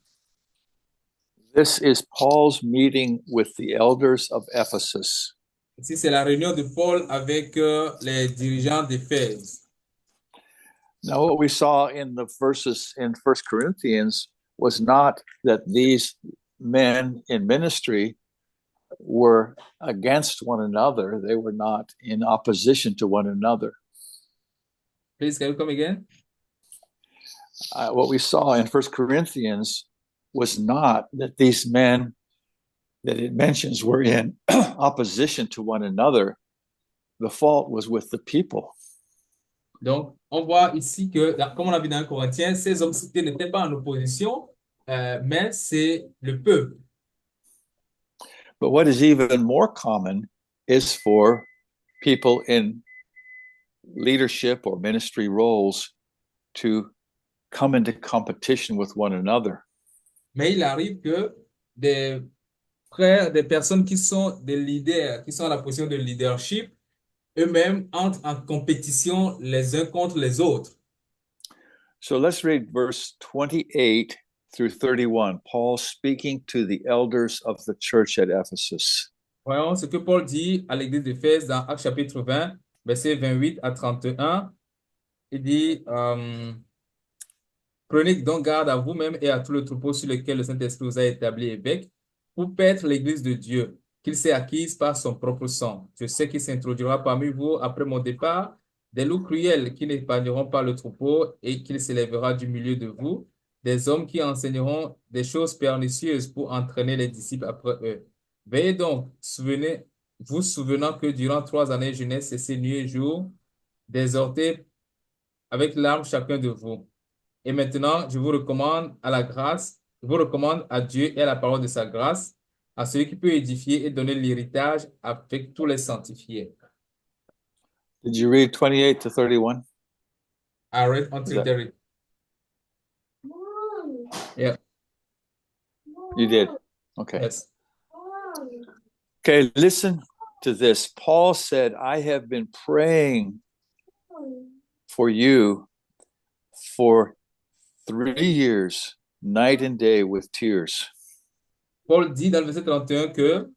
This is Paul's meeting with the elders of Ephesus. Ici, c'est la réunion de Paul avec les dirigeants d'Éphèse. Now, what we saw in the verses in 1 Corinthians was not that these men in ministry were against one another. They were not in opposition to one another. Please, can you come again? What we saw in 1 Corinthians was not that these men that it mentions were in opposition to one another. The fault was with the people. Donc, on voit ici que, comme on a vu dans Corinthiens, ces hommes cités n'étaient pas en opposition, mais c'est le peuple. But what is even more common is for people in leadership or ministry roles to come into competition with one another. Mais il arrive que des frères, des personnes qui sont des leaders, qui sont à la position de leadership, eux-mêmes entrent en compétition les uns contre les autres. So let's read verse 28 through 31, Paul speaking to the elders of the church at Ephesus. Voyons ce que Paul dit à l'église d'Éphèse dans Actes chapitre 20, versets 28 à 31. Il dit, prenez donc garde à vous-même et à tout le troupeau sur lequel le Saint-Esprit vous a établi évêque pour paître l'église de Dieu, qu'il s'est acquise par son propre sang. Je sais qu'il s'introduira parmi vous après mon départ des loups cruels qui n'épargneront pas le troupeau et qu'il s'élèvera du milieu de vous, des hommes qui enseigneront des choses pernicieuses pour entraîner les disciples après eux. Veillez donc, vous souvenant que durant 3 années, je n'ai cessé nuit et jour d'exhorter avec larmes chacun de vous. Et maintenant, je vous recommande à la grâce, je vous recommande à Dieu et à la parole de sa grâce, à celui qui peut édifier et donner l'héritage avec tous les sanctifiés. Did you read 28 to 31? I read until there. Yeah. You did? Okay. Yes. Okay, listen to this. Paul said, I have been praying for you for 3 years, night and day with tears. Paul dit dans le verset 31 que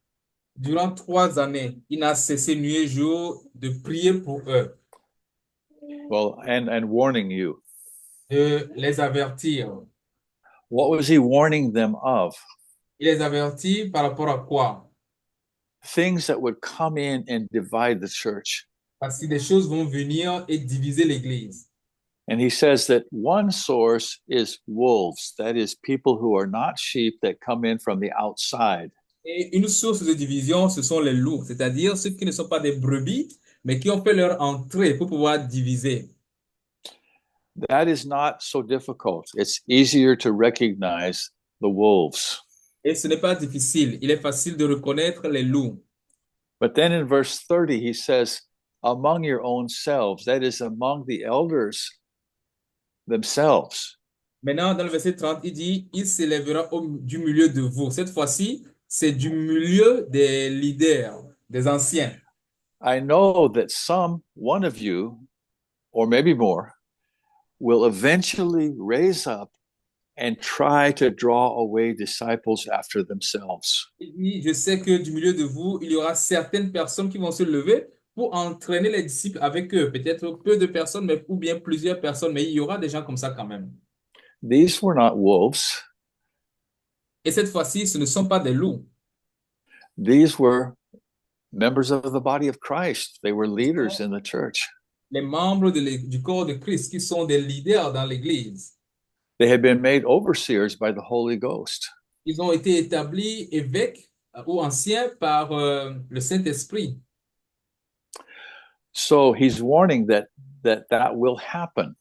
durant 3 années, il n'a cessé nuit et jour de prier pour eux, Well, and warning you. de les avertir. What was he warning them of? Il les avertit par rapport à quoi? Things that would come in and divide the church. Parce que des choses vont venir et diviser l'Église. And he says that one source is wolves, that is, people who are not sheep that come in from the outside. Et une source de division, ce sont les loups, c'est-à-dire ceux qui ne sont pas des brebis, mais qui ont fait leur entrée pour pouvoir diviser. That is not so difficult. It's easier to recognize the wolves. Et ce n'est pas difficile, il est facile de reconnaître les loups. But then in verse 30, he says, among your own selves, that is, among the elders themselves. Maintenant, dans le verset 30, il dit, il s'élèvera du milieu de vous. Cette fois-ci, c'est du milieu des leaders, des anciens. I know that one of you, or maybe more, will eventually raise up and try to draw away disciples after themselves. Il dit, je sais que du milieu de vous, il y aura certaines personnes qui vont se lever pour entraîner les disciples avec eux. Peut-être peu de personnes, mais, ou bien plusieurs personnes, mais il y aura des gens comme ça quand même. These were not wolves. Et cette fois-ci, ce ne sont pas des loups. These were members of the body of Christ. They were leaders in the church. Les membres du corps de Christ qui sont des leaders dans l'Église. They had been made overseers by the Holy Ghost. Ils ont été établis évêques ou anciens par le Saint-Esprit. So he's warning that will happen.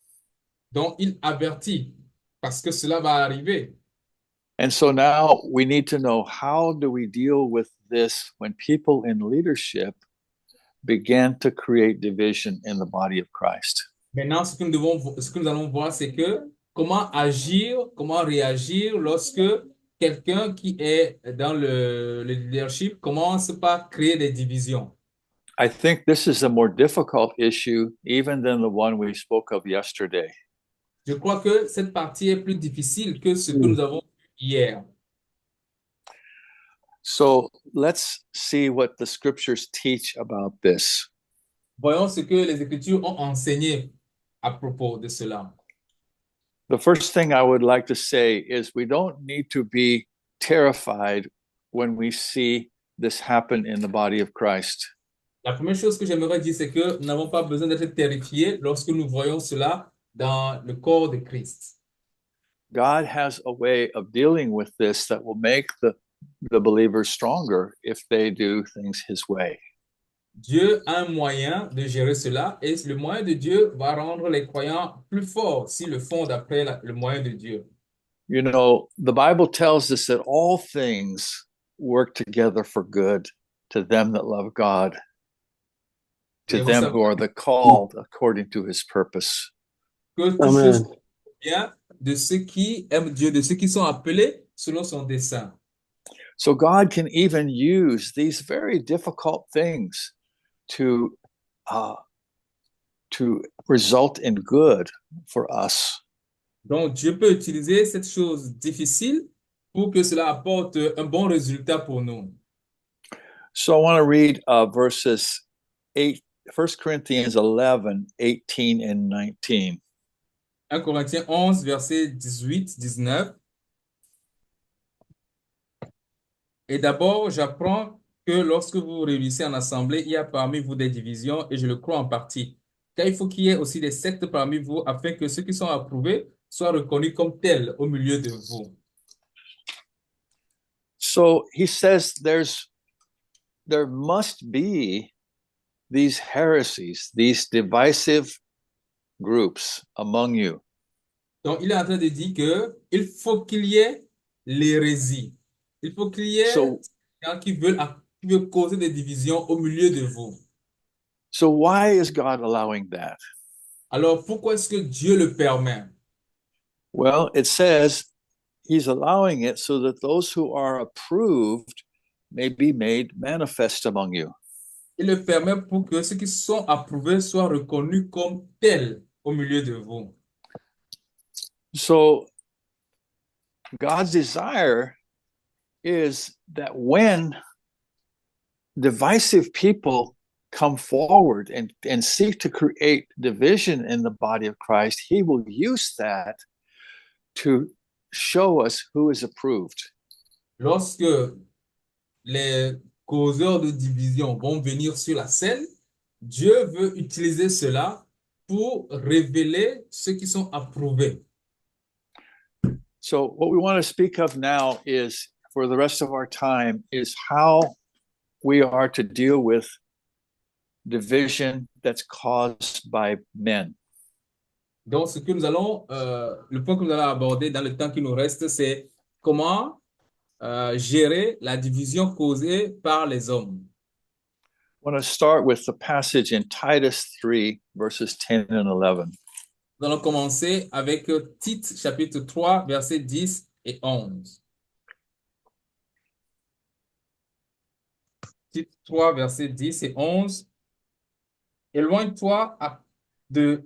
Donc, il avertit parce que cela va arriver. And so now we need to know, how do we deal with this when people in leadership begin to create division in the body of Christ? Maintenant, ce que nous allons voir, c'est que comment agir, comment réagir lorsque quelqu'un qui est dans le leadership commence par créer des divisions. I think this is a more difficult issue even than the one we spoke of yesterday. Je crois que cette partie est plus difficile que ce que nous avons vu hier. So let's see what the scriptures teach about this. Voyons ce que les Écritures ont enseigné à propos de cela. The first thing I would like to say is we don't need to be terrified when we see this happen in the body of Christ. La première chose que j'aimerais dire, c'est que nous n'avons pas besoin d'être terrifiés lorsque nous voyons cela dans le corps de Christ. God has a way of dealing with this that will make the believers stronger if they do things his way. Dieu a un moyen de gérer cela et le moyen de Dieu va rendre les croyants plus forts s'ils le font d'après le moyen de Dieu. You know, the Bible tells us that all things work together for good to them that love God. to Et vous them savez who are the called according to his purpose. que toutes Amen. choses sont bien de ceux qui aiment Dieu, de ceux qui sont appelés selon son dessein. So God can even use these very difficult things to result in good for us. Donc, Dieu peut utiliser cette chose difficile pour que cela apporte un bon résultat pour nous. So I want to read verses 1 Corinthians 11, 18, and 19. 1 Corinthiens 11, versets 18, 19. Et d'abord, j'apprends que lorsque vous vous réunissez en assemblée, il y a parmi vous des divisions, et je le crois en partie. Car il faut qu'il y ait aussi des sectes parmi vous, afin que ceux qui sont approuvés soient reconnus comme tels au milieu de vous. So he says there must be these heresies, these divisive groups among you. Donc, il est en train de dire que il faut qu'il y ait l'hérésie. Il faut qu'il y ait So, des gens qui veulent causer des divisions au milieu de vous. so why is God allowing that? Alors, pourquoi est-ce que Dieu le permet? Well, it says he's allowing it so that those who are approved may be made manifest among you. Il le permet pour que ceux qui sont approuvés soient reconnus comme tels au milieu de vous. So God's desire is that when divisive people come forward and seek to create division in the body of Christ, he will use that to show us who is approved. Lorsque les causeurs de division vont venir sur la scène, Dieu veut utiliser cela pour révéler ceux qui sont approuvés. So what we want to speak of now is, for the rest of our time, is how we are to deal with division that's caused by men. Donc, ce que nous allons, le point que nous allons aborder dans le temps qui nous reste, c'est comment gérer la division causée par les hommes. I want to start with the passage in Titus 3, verses 10 and 11. Nous allons commencer avec Tite, chapitre 3, versets 10 et 11. Tite 3, versets 10 et 11. Éloigne-toi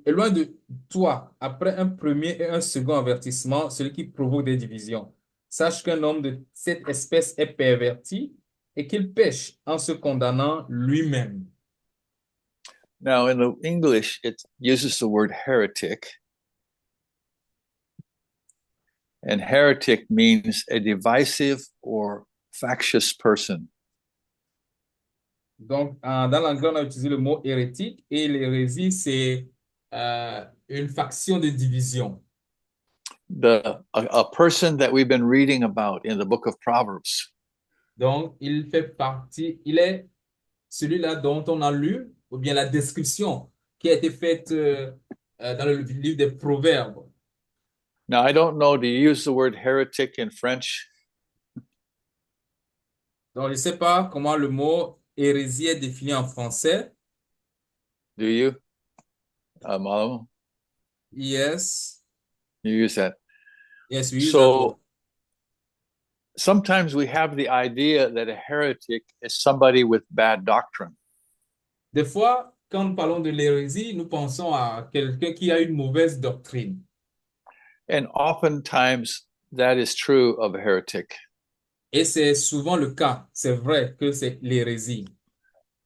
éloigne de toi, après un premier et un second avertissement, celui qui provoque des divisions. Sache qu'un homme de cette espèce est perverti et qu'il pêche en se condamnant lui-même. Now, in the English, it uses the word heretic. And heretic means a divisive or factious person. Donc, dans l'anglais, on a utilisé le mot hérétique et l'hérésie, c'est une faction de division. A person that we've been reading about in the book of Proverbs. Donc, il est celui-là dont on a lu, ou bien la description qui a été faite dans le livre des Proverbes. Now, I don't know, do you use the word heretic in French? Donc, je ne sais pas comment le mot hérésie est défini en français. Do you? Malo? Yes. You use that. Yes, we use that word. So sometimes we have the idea that a heretic is somebody with bad doctrine. Des fois, quand nous parlons de l'hérésie, nous pensons à quelqu'un qui a une mauvaise doctrine. And oftentimes that is true of a heretic. Et c'est souvent le cas. C'est vrai que c'est l'hérésie.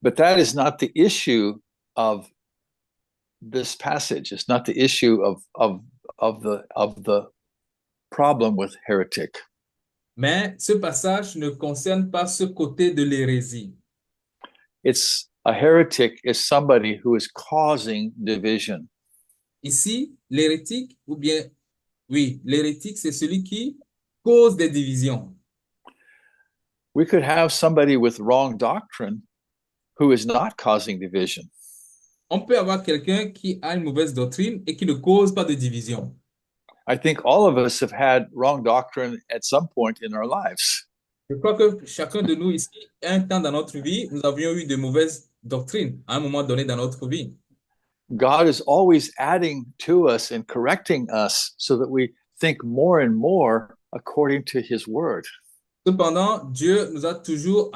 But that is not the issue of this passage. It's not the issue of the problem with heretic. Mais ce passage ne concerne pas ce côté de l'hérésie. It's a heretic is somebody who is causing division. Ici, l'hérétique, ou bien, oui, l'hérétique, c'est celui qui cause des divisions. We could have somebody with wrong doctrine who is not causing division. On peut avoir quelqu'un qui a une mauvaise doctrine et qui ne cause pas de division. I think all of us have had wrong doctrine at some point in our lives. Je crois que chacun de nous ici, un temps dans notre vie, nous avions eu de mauvaises doctrine à un moment donné dans notre vie. God is always adding to us and correcting us so that we think more and more according to his word. Cependant, Dieu nous a toujours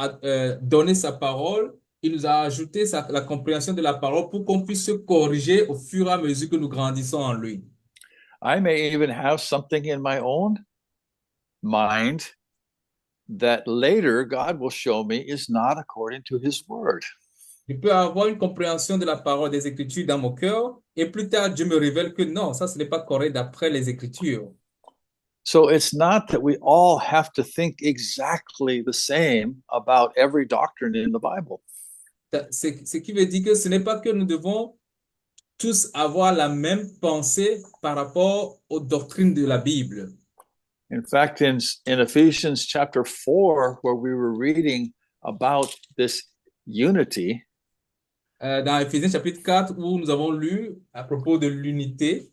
donné sa parole. Il nous a ajouté la compréhension de la parole pour qu'on puisse se corriger au fur et à mesure que nous grandissons en lui. I may even have something in my own mind that later God will show me is not according to his word. Je peux avoir une compréhension de la parole des Écritures dans mon cœur et plus tard, Dieu me révèle que non, ça, ce n'est pas correct d'après les Écritures. So it's not that we all have to think exactly the same about every doctrine in the Bible. Ce qui veut dire que ce n'est pas que nous devons tous avoir la même pensée par rapport aux doctrines de la Bible. In fact, in Ephesians chapter 4, where we were reading about this unity, Dans Éphésiens chapitre 4, où nous avons lu à propos de l'unité,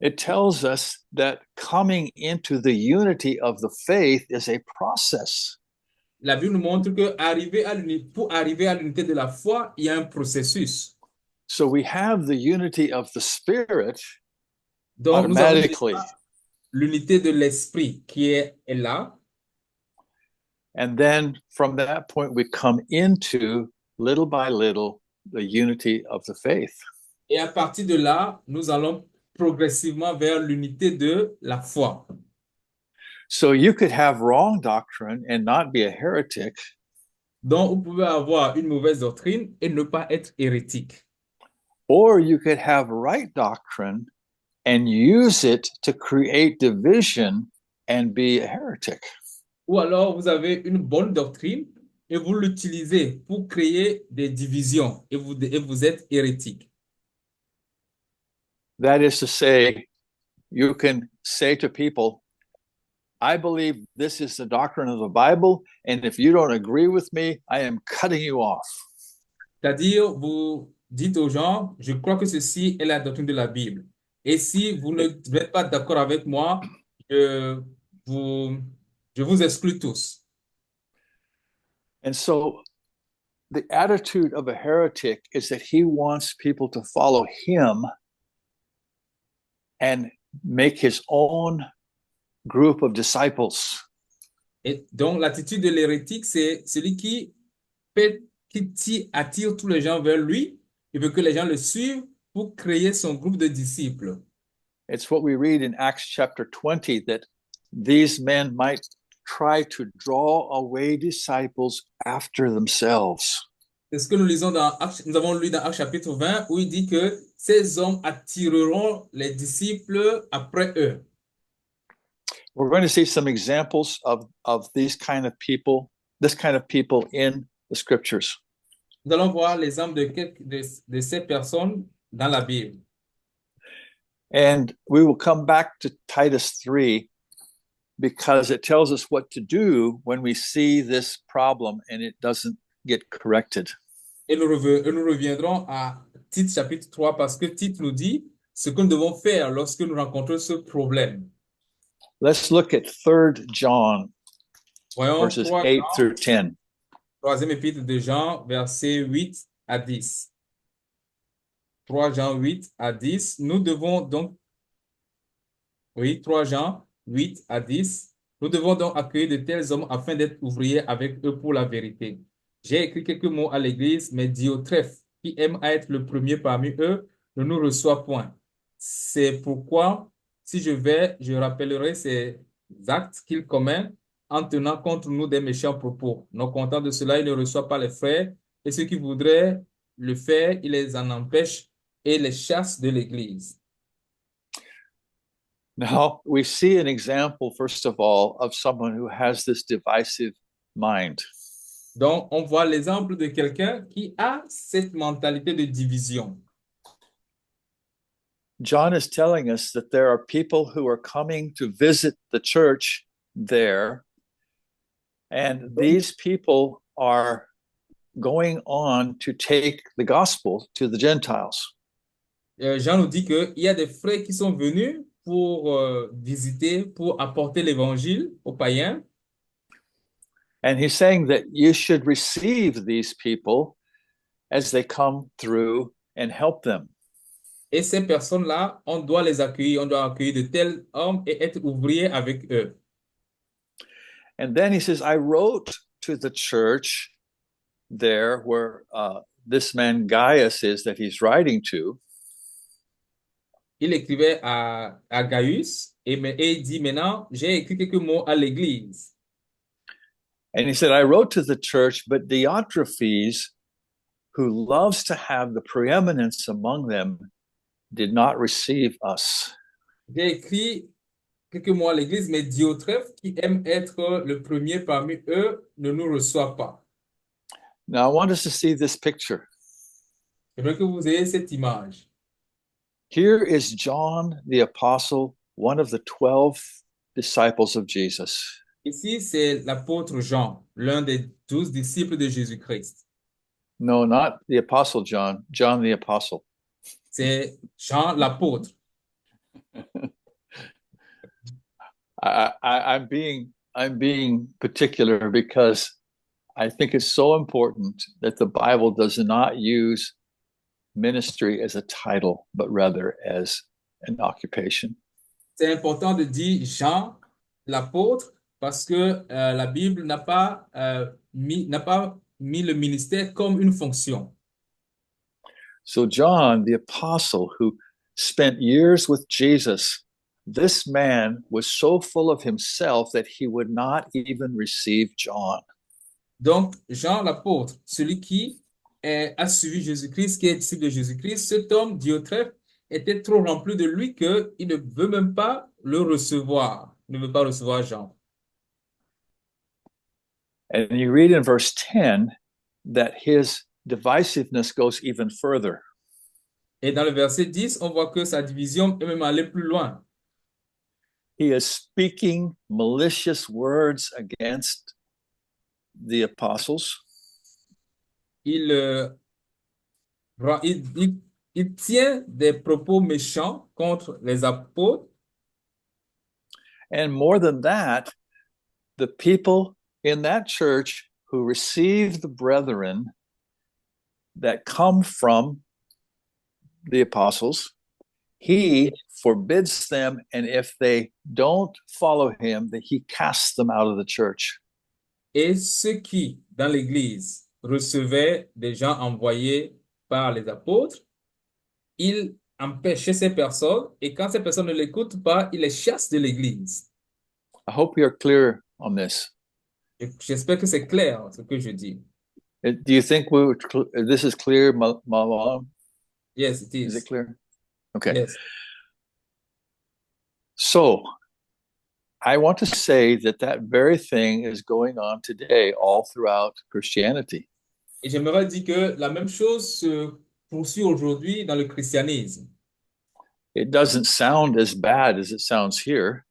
it tells us that coming into the unity of the faith is a process. la Bible nous montre que pour arriver à l'unité de la foi, il y a un processus. So we have the unity of the Spirit Donc, nous avons automatically. l'unité de l'esprit qui est là. And then from that point, we come into little by little the unity of the faith. Et à partir de là, nous allons progressivement vers l'unité de la foi. So you could have wrong doctrine and not be a heretic, Donc, vous pouvez avoir une mauvaise doctrine et ne pas être hérétique. or you could have right doctrine and use it to create division and be a heretic. Ou alors, vous avez une bonne doctrine et vous l'utilisez pour créer des divisions et vous êtes hérétique. That is to say, you can say to people, I believe this is the doctrine of the Bible, and if you don't agree with me, I am cutting you off. C'est-à-dire, vous dites aux gens, je crois que ceci est la doctrine de la Bible. Et si vous n'êtes pas d'accord avec moi, je vous exclue tous. And so the attitude of a heretic is that he wants people to follow him and make his own group of disciples. Et donc, l'attitude de l'hérétique, c'est celui qui attire tous les gens vers lui. Il veut que les gens le suivent pour créer son groupe de disciples. It's what we read in Acts chapter 20, that these men might try to draw away disciples after themselves. C'est ce que nous lisons nous avons lu dans Actes chapitre 20, où il dit que ces hommes attireront les disciples après eux. We're going to see some examples of these kind of people, this kind of people in the scriptures. Nous allons voir l'exemple de ces personnes dans la Bible. And we will come back to Titus 3 because it tells us what to do when we see this problem and it doesn't get corrected. Et nous reviendrons à Tite chapitre 3 parce que Tite nous dit ce que nous devons faire lorsque nous rencontrons ce problème. Let's look at 3 John, Voyons verses 8 through 10. Troisième épître de Jean, versets 8 à 10. 3 Jean 8 à 10. Nous devons donc, 3 Jean 8 à 10. Nous devons donc accueillir de tels hommes afin d'être ouvriers avec eux pour la vérité. J'ai écrit quelques mots à l'église, mais Diotrephe, qui aime à être le premier parmi eux, ne nous reçoit point. C'est pourquoi, si je vais, je rappellerai ces actes qu'il commet en tenant contre nous des méchants propos. Non content de cela, il ne reçoit pas les frères, et ceux qui voudraient le faire, il les en empêche et les chasse de l'église. Now, we see an example, first of all, of someone who has this divisive mind. Donc, on voit l'exemple de quelqu'un qui a cette mentalité de division. John is telling us that there are people who are coming to visit the church there, and these people are going on to take the gospel to the Gentiles. Jean nous dit qu'il y a des frères qui sont venus pour visiter, pour apporter l'évangile aux païens. And he's saying that you should receive these people as they come through and help them. Et ces personnes-là, on doit les accueillir, on doit accueillir de tels hommes et être ouvriers avec eux. And then he says, I wrote to the church there where this man Gaius is that he's writing to. Il écrivait à Gaius et il dit maintenant, j'ai écrit quelques mots à l'église. And he said, I wrote to the church, but Diotrephes, who loves to have the preeminence among them, did not receive us. J'ai écrit quelques mots à l'église, mais Diotrephe, qui aime être le premier parmi eux, ne nous reçoit pas. Now, I want us to see this picture. J'aimerais que vous ayez cette image. Here is John the Apostle, one of the 12 disciples of Jesus. Ici, c'est l'apôtre Jean, l'un des 12 disciples de Jésus-Christ. No, not the Apostle John, John the Apostle. C'est Jean l'apôtre. I'm being particular because I think it's so important that the Bible does not use ministry as a title, but rather as an occupation. C'est important de dire Jean l'apôtre parce que la Bible n'a pas mis le ministère comme une fonction. So John, the apostle who spent years with Jesus, this man was so full of himself that he would not even receive John. Donc, Jean l'apôtre, celui qui a suivi Jésus-Christ, qui est disciple de Jésus-Christ, cet homme, Diotrephe, était trop rempli de lui qu'il ne veut même pas le recevoir, ne veut pas recevoir Jean. And you read in verse 10 that his divisiveness goes even further. Et dans le verset 10, on voit que sa division est même allée plus loin. He is speaking malicious words against the apostles. Il tient des propos méchants contre les apôtres. And more than that, the people in that church who receive the brethren that come from the apostles, he forbids them, and if they don't follow him, that he casts them out of the church. Et ceux qui, dans l'Église, recevaient des gens envoyés par les apôtres, il empêchait ces personnes, et quand ces personnes ne l'écoutent pas, il les chasse de l'Église. I hope you're clear on this. J'espère que c'est clair ce que je dis. Do you think this is clear, Malam? Yes, it is. Is it clear? Okay. Yes. So I want to say that very thing is going on today all throughout Christianity. Et j'aimerais dire que la même chose se poursuit aujourd'hui dans le christianisme. It doesn't sound as bad as it sounds here.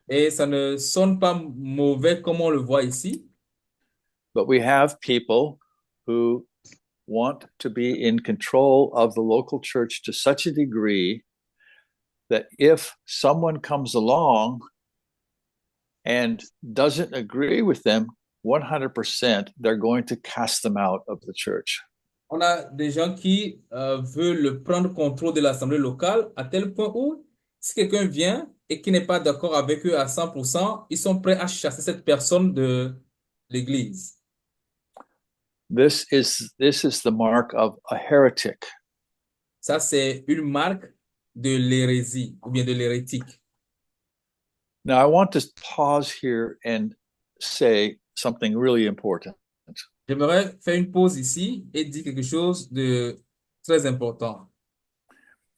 Et ça ne sonne pas mauvais comme on le voit ici. But we have people who want to be in control of the local church to such a degree that if someone comes along and doesn't agree with them 100%, they're going to cast them out of the church. On a des gens qui veulent prendre contrôle de l'assemblée locale à tel point où si quelqu'un vient et qui n'est pas d'accord avec eux à 100%, ils sont prêts à chasser cette personne de l'église. This is the mark of a heretic. Ça, c'est une marque de l'hérésie ou bien de l'hérétique. Now, I want to pause here and say something really important. J'aimerais faire une pause ici et dire quelque chose de très important.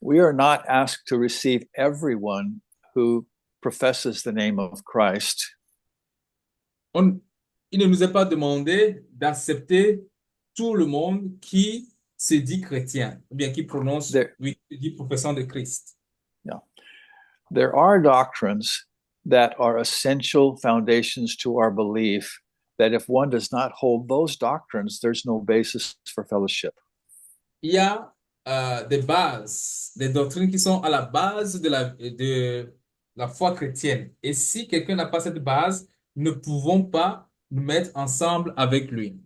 We are not asked to receive everyone who professes the name of Christ. Il ne nous est pas demandé d'accepter tout le monde qui se dit chrétien, ou bien qui prononce, qui dit professant de Christ. Yeah. There are doctrines that are essential foundations to our belief that if one does not hold those doctrines, there's no basis for fellowship. Il y a des bases, des doctrines qui sont à la base de la foi chrétienne. Et si quelqu'un n'a pas cette base, nous ne pouvons pas nous mettre ensemble avec lui.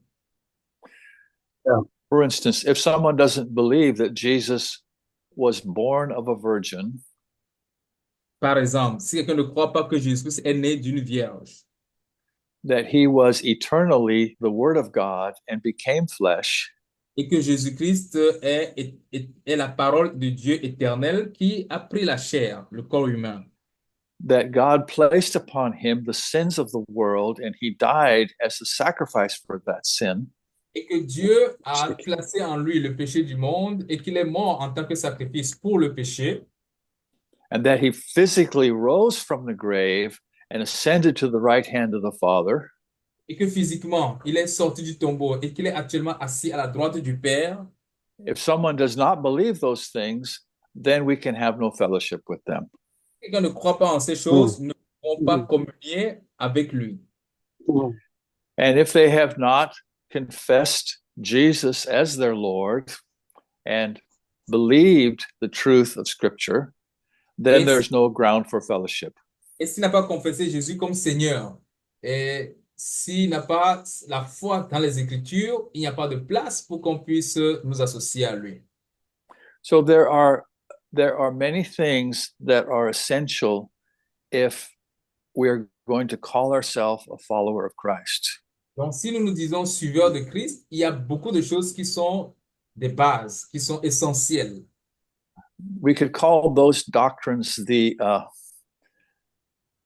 Yeah. For instance, if someone doesn't believe that Jesus was born of a virgin, Par exemple, si quelqu'un ne croit pas que Jésus-Christ est né d'une vierge, that he was eternally the Word of God and became flesh, et que Jésus-Christ est la parole de Dieu éternel qui a pris la chair, le corps humain, that God placed upon him the sins of the world and he died as a sacrifice for that sin, et que Dieu a placé en lui le péché du monde et qu'il est mort en tant que sacrifice pour le péché, and that he physically rose from the grave and ascended to the right hand of the Father, et que physiquement, il est sorti du tombeau et qu'il est actuellement assis à la droite du Père. if someone does not believe those things, then we can have no fellowship with them. Si quelqu'un ne croit pas en ces choses, ne pourront pas communier avec lui. And if they have not confessed Jesus as their Lord and believed the truth of Scripture, then Yes. there's no ground for fellowship. Et s'il n'a pas confessé Jésus comme Seigneur, et s'il n'a pas la foi dans les Écritures, il n'y a pas de place pour qu'on puisse nous associer à lui. So there are many things that are essential if we're going to call ourselves a follower of Christ. Donc, si nous nous disons suiveurs de Christ, il y a beaucoup de choses qui sont des bases, qui sont essentielles. We could call those doctrines the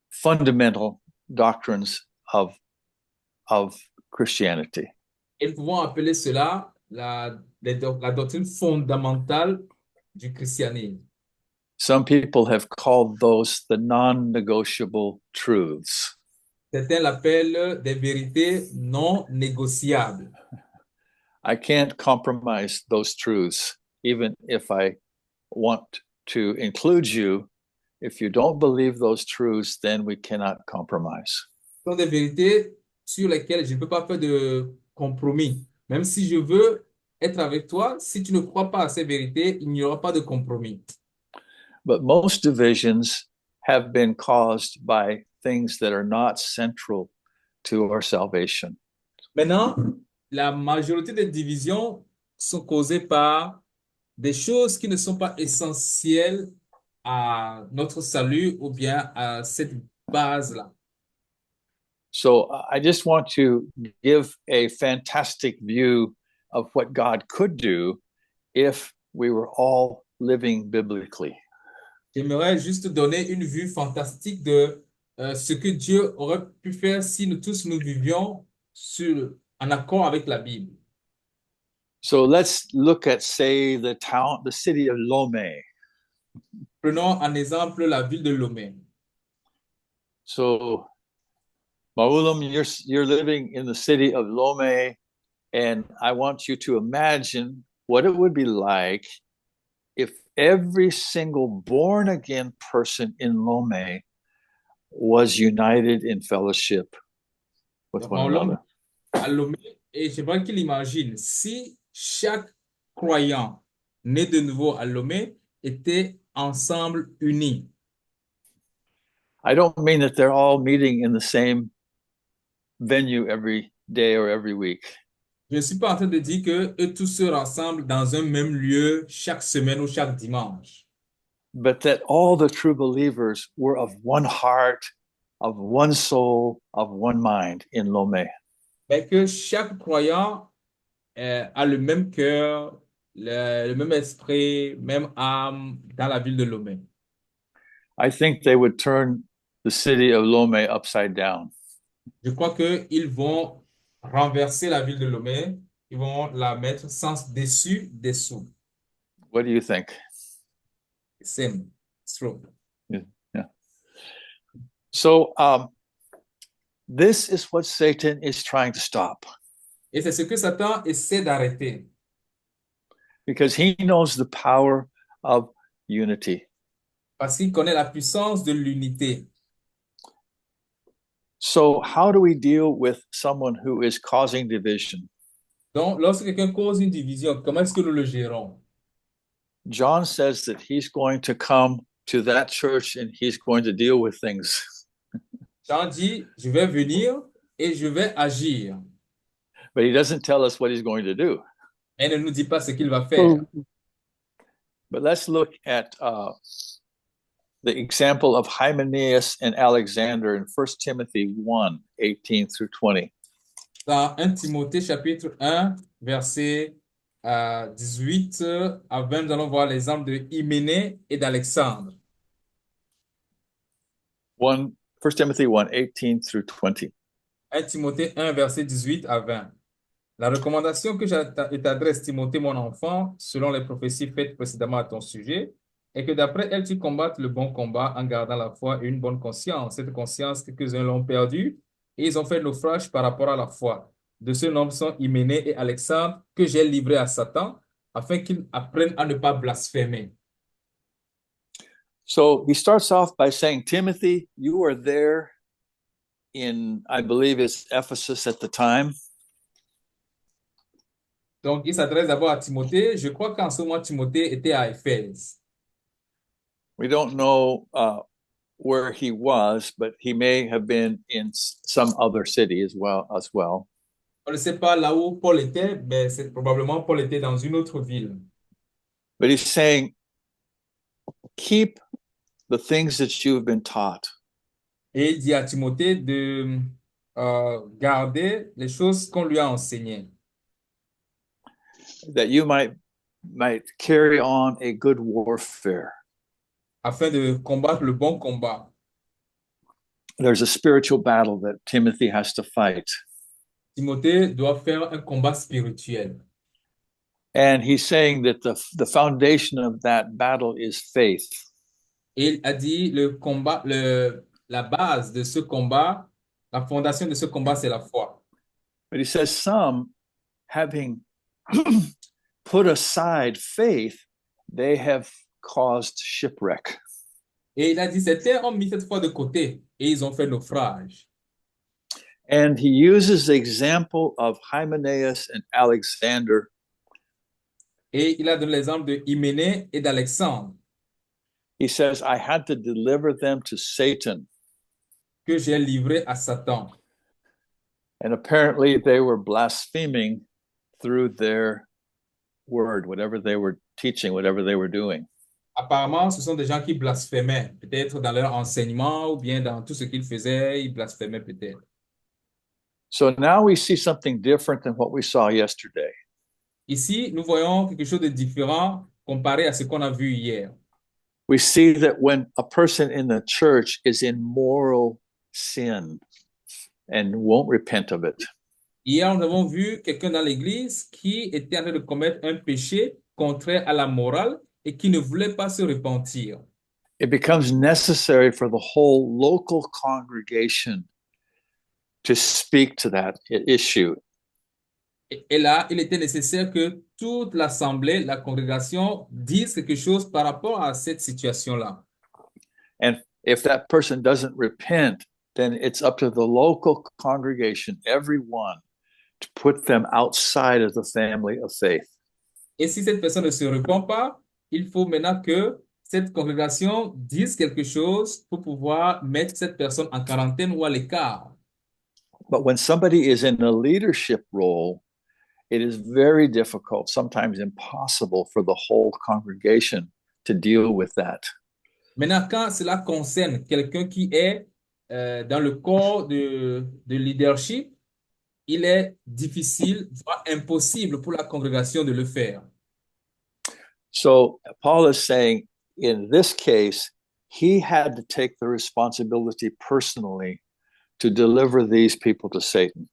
fundamental doctrines of Christianity. Et nous pouvons appeler cela la doctrine fondamentale du christianisme. Some people have called those the non-negotiable truths. Certains l'appellent des vérités non négociables. I can't compromise those truths, even if I want to include you. If you don't believe those truths, then we cannot compromise. Ce sont des vérités sur lesquelles je ne peux pas faire de compromis. Même si je veux être avec toi, si tu ne crois pas à ces vérités, il n'y aura pas de compromis. But most divisions have been caused by things that are not central to our salvation. Maintenant, la majorité des divisions sont causées par des choses qui ne sont pas essentielles à notre salut ou bien à cette base-là. So I just want to give a fantastic view of what God could do if we were all living biblically. J'aimerais juste donner une vue fantastique de ce que Dieu aurait pu faire si nous tous nous vivions en accord avec la Bible. So let's look at, say, the city of Lomé. Prenons en exemple la ville de Lomé. So, Maulam, you're living in the city of Lomé, and I want you to imagine what it would be like if every single born-again person in Lomé was united in fellowship with one another. À Lomé, et j'aimerais qu'il imagine si chaque croyant né de nouveau à Lomé était ensemble unis. I don't mean that they're all meeting in the same venue every day or every week. Je ne suis pas en train de dire que eux tous se rassemblent dans un même lieu chaque semaine ou chaque dimanche. But that all the true believers were of one heart, of one soul, of one mind in Lomé. Mais que chaque croyant a le même cœur, le même esprit, même âme dans la ville de Lomé. I think they would turn the city of Lomé upside down. Je crois qu'ils vont renverser la ville de Lomé, ils vont la mettre sens dessus, dessous. What do you think? Same, it's true. Yeah. So this is what Satan is trying to stop. Et c'est ce que Satan essaie d'arrêter. Because he knows the power of unity. Parce qu'il connaît la puissance de l'unité. So how do we deal with someone who is causing division? Donc, lorsque quelqu'un cause une division, comment est-ce que nous le gérons? John says that he's going to come to that church and he's going to deal with things. Jean dit, je vais venir et je vais agir. But he doesn't tell us what he's going to do. Elle ne nous dit pas ce qu'il va faire. But let's look at the example of Hymenaeus and Alexander in 1 Timothy 1, 18 through 20. Dans 1 Timothée chapitre 1, verset 18 à 20, nous allons voir l'exemple de Hyménée et d'Alexandre. 1 Timothy 1, 18 through 20. 1 Timothée 1, verset 18 à 20. La recommandation que je t'adresse, Timothée, mon enfant, selon les prophéties faites précédemment à ton sujet, est que d'après elles, tu combattes le bon combat en gardant la foi et une bonne conscience. Cette conscience, quelques-uns l'ont perdue et ils ont fait naufrage par rapport à la foi. De ce nombre sont Hyménée et Alexandre que j'ai livrés à Satan afin qu'ils apprennent à ne pas blasphémer. So he starts off by saying, Timothy, you were there in, I believe it's Ephesus at the time. Donc, il s'adresse d'abord à Timothée. Je crois qu'en ce moment, Timothée était à Éphèse. We don't know where he was, but he may have been in some other city as well. On ne sait pas là où Paul était, mais c'est probablement Paul était dans une autre ville. But he's saying, keep the things that you've been taught. Et il dit à Timothée de garder les choses qu'on lui a enseignées, that you might carry on a good warfare. afin de combattre le bon combat. There's a spiritual battle that Timothy has to fight. Timothée doit faire un combat spirituel. And he's saying that the foundation of that battle is faith. Et il a dit la base de ce combat, la fondation de ce combat, c'est la foi. But he says some, having put aside faith, they have caused shipwreck. Et il a dit, certains ont mis cette foi de côté et ils ont fait naufrage. And he uses the example of Hymenaeus and Alexander. Et il a donné l'exemple de Hyménée et d'Alexandre. He says, I had to deliver them to Satan. Que j'ai livré à Satan. And apparently they were blaspheming through their word, whatever they were teaching, whatever they were doing. Apparemment, ce sont des gens qui blasphémaient, peut-être dans leur enseignement ou bien dans tout ce qu'ils faisaient, ils blasphémaient peut-être. So now we see something different than what we saw yesterday. Ici, nous voyons quelque chose de différent comparé à ce qu'on a vu hier. We see that when a person in the church is in moral sin and won't repent of it. Hier, nous avons vu quelqu'un dans l'église qui était en train de commettre un péché contraire à la morale et qui ne voulait pas se repentir. It becomes necessary for the whole local congregation to speak to that issue. Et là, il était nécessaire que toute l'assemblée, la congrégation, dise quelque chose par rapport à cette situation-là. And if that person doesn't repent, then it's up to the local congregation, everyone, to put them outside of the family of faith. Et si cette personne ne se repent pas, il faut maintenant que cette congrégation dise quelque chose pour pouvoir mettre cette personne en quarantaine ou à l'écart. But when somebody is in a leadership role, it is very difficult, sometimes impossible for the whole congregation to deal with that. Maintenant, quand cela concerne quelqu'un qui est dans le corps de leadership, il est difficile, voire impossible pour la congrégation de le faire. So Paul is saying, in this case, he had to take the responsibility personally to deliver these people to Satan.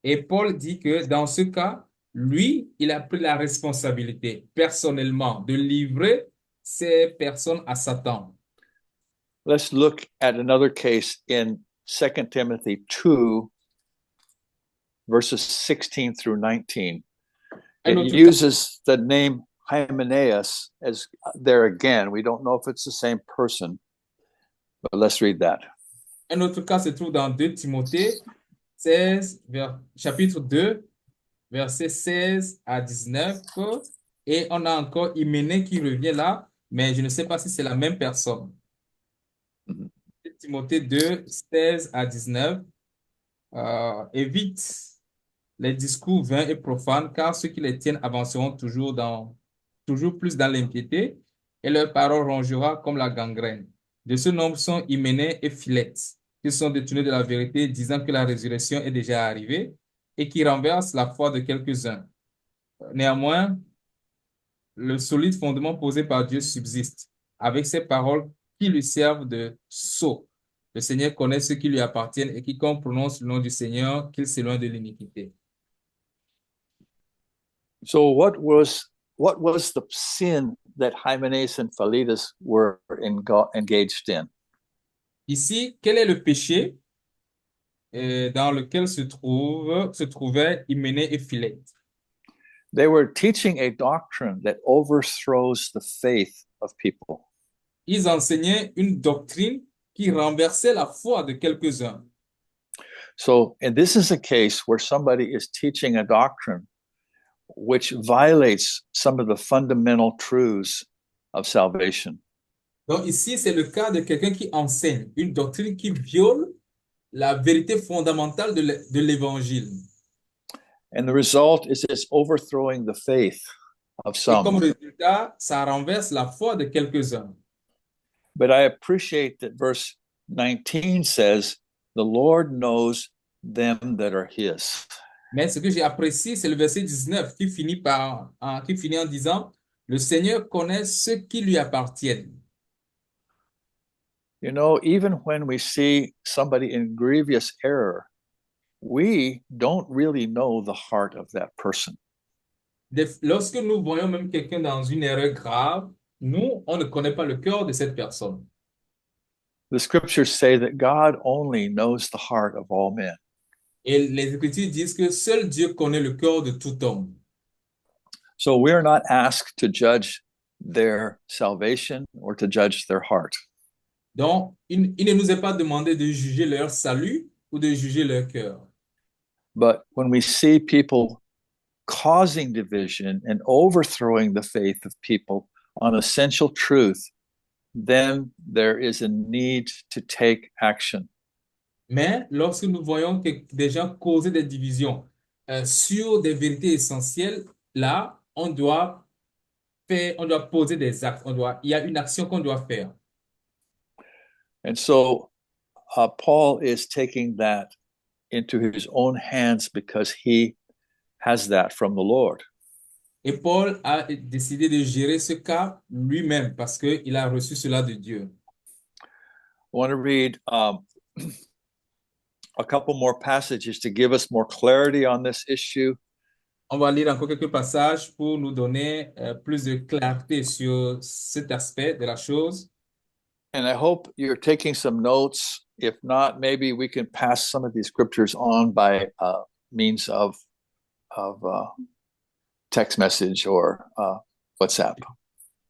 Et Paul dit que dans ce cas, lui, il a pris la responsabilité personnellement de livrer ces personnes à Satan. Let's look at another case in 2 Timothy 2, verses 16 through 19. It uses the name Hymenaeus as there again. We don't know if it's the same person, but let's read that. Un autre cas se trouve dans 2 Timothée 16, chapitre 2, versets 16 à 19. Et on a encore Hyménée qui revient là, mais je ne sais pas si c'est la même personne. Timothée 2, 16 à 19. Évite les discours vains et profanes, car ceux qui les tiennent avanceront toujours plus dans l'impiété, et leur parole rongera comme la gangrène. De ce nombre sont Hyménée et Philette, qui sont détournés de la vérité, disant que la résurrection est déjà arrivée, et qui renversent la foi de quelques-uns. Néanmoins, le solide fondement posé par Dieu subsiste, avec ces paroles qui lui servent de sceau. Le Seigneur connaît ceux qui lui appartiennent, et quiconque prononce le nom du Seigneur, qu'il s'éloigne de l'iniquité. So what was the sin that Hymenaeus and Philetus were engaged in? Ici, quel est le péché dans lequel se trouvaient Hyménée et Philette? They were teaching a doctrine that overthrows the faith of people. Ils enseignaient une doctrine qui renversait la foi de quelques-uns. So, and this is a case where somebody is teaching a doctrine which violates some of the fundamental truths of salvation. Donc ici, c'est le cas de quelqu'un qui enseigne une doctrine qui viole la vérité fondamentale de l'évangile. And the result is it's overthrowing the faith of Et comme some. résultat, ça renverse la foi de quelques-uns. But I appreciate that verse 19 says, the Lord knows them that are his. Mais ce que j'ai apprécié, c'est le verset 19 qui finit en disant, le Seigneur connaît ceux qui lui appartiennent. You know, even when we see somebody in grievous error, we don't really know the heart of that person. Lorsque nous voyons même quelqu'un dans une erreur grave, nous, on ne connaît pas le cœur de cette personne. The scriptures say that God only knows the heart of all men. Et les Écritures disent que seul Dieu connaît le cœur de tout homme. So we are not asked to judge their salvation or to judge their heart. Donc, il ne nous est pas demandé de juger leur salut ou de juger leur cœur. But when we see people causing division and overthrowing the faith of people on essential truth, then there is a need to take action. Mais lorsque nous voyons que des gens causer des divisions sur des vérités essentielles, là, on doit poser des actes. Il y a une action qu'on doit faire. And so Paul is taking that into his own hands because he has that from the Lord. Et Paul a décidé de gérer ce cas lui-même parce qu'il a reçu cela de Dieu. I want to read a couple more passages to give us more clarity on this issue. On va lire encore quelques passages pour nous donner plus de clarté sur cet aspect de la chose. And I hope you're taking some notes. If not, maybe we can pass some of these scriptures on by means of text message or WhatsApp.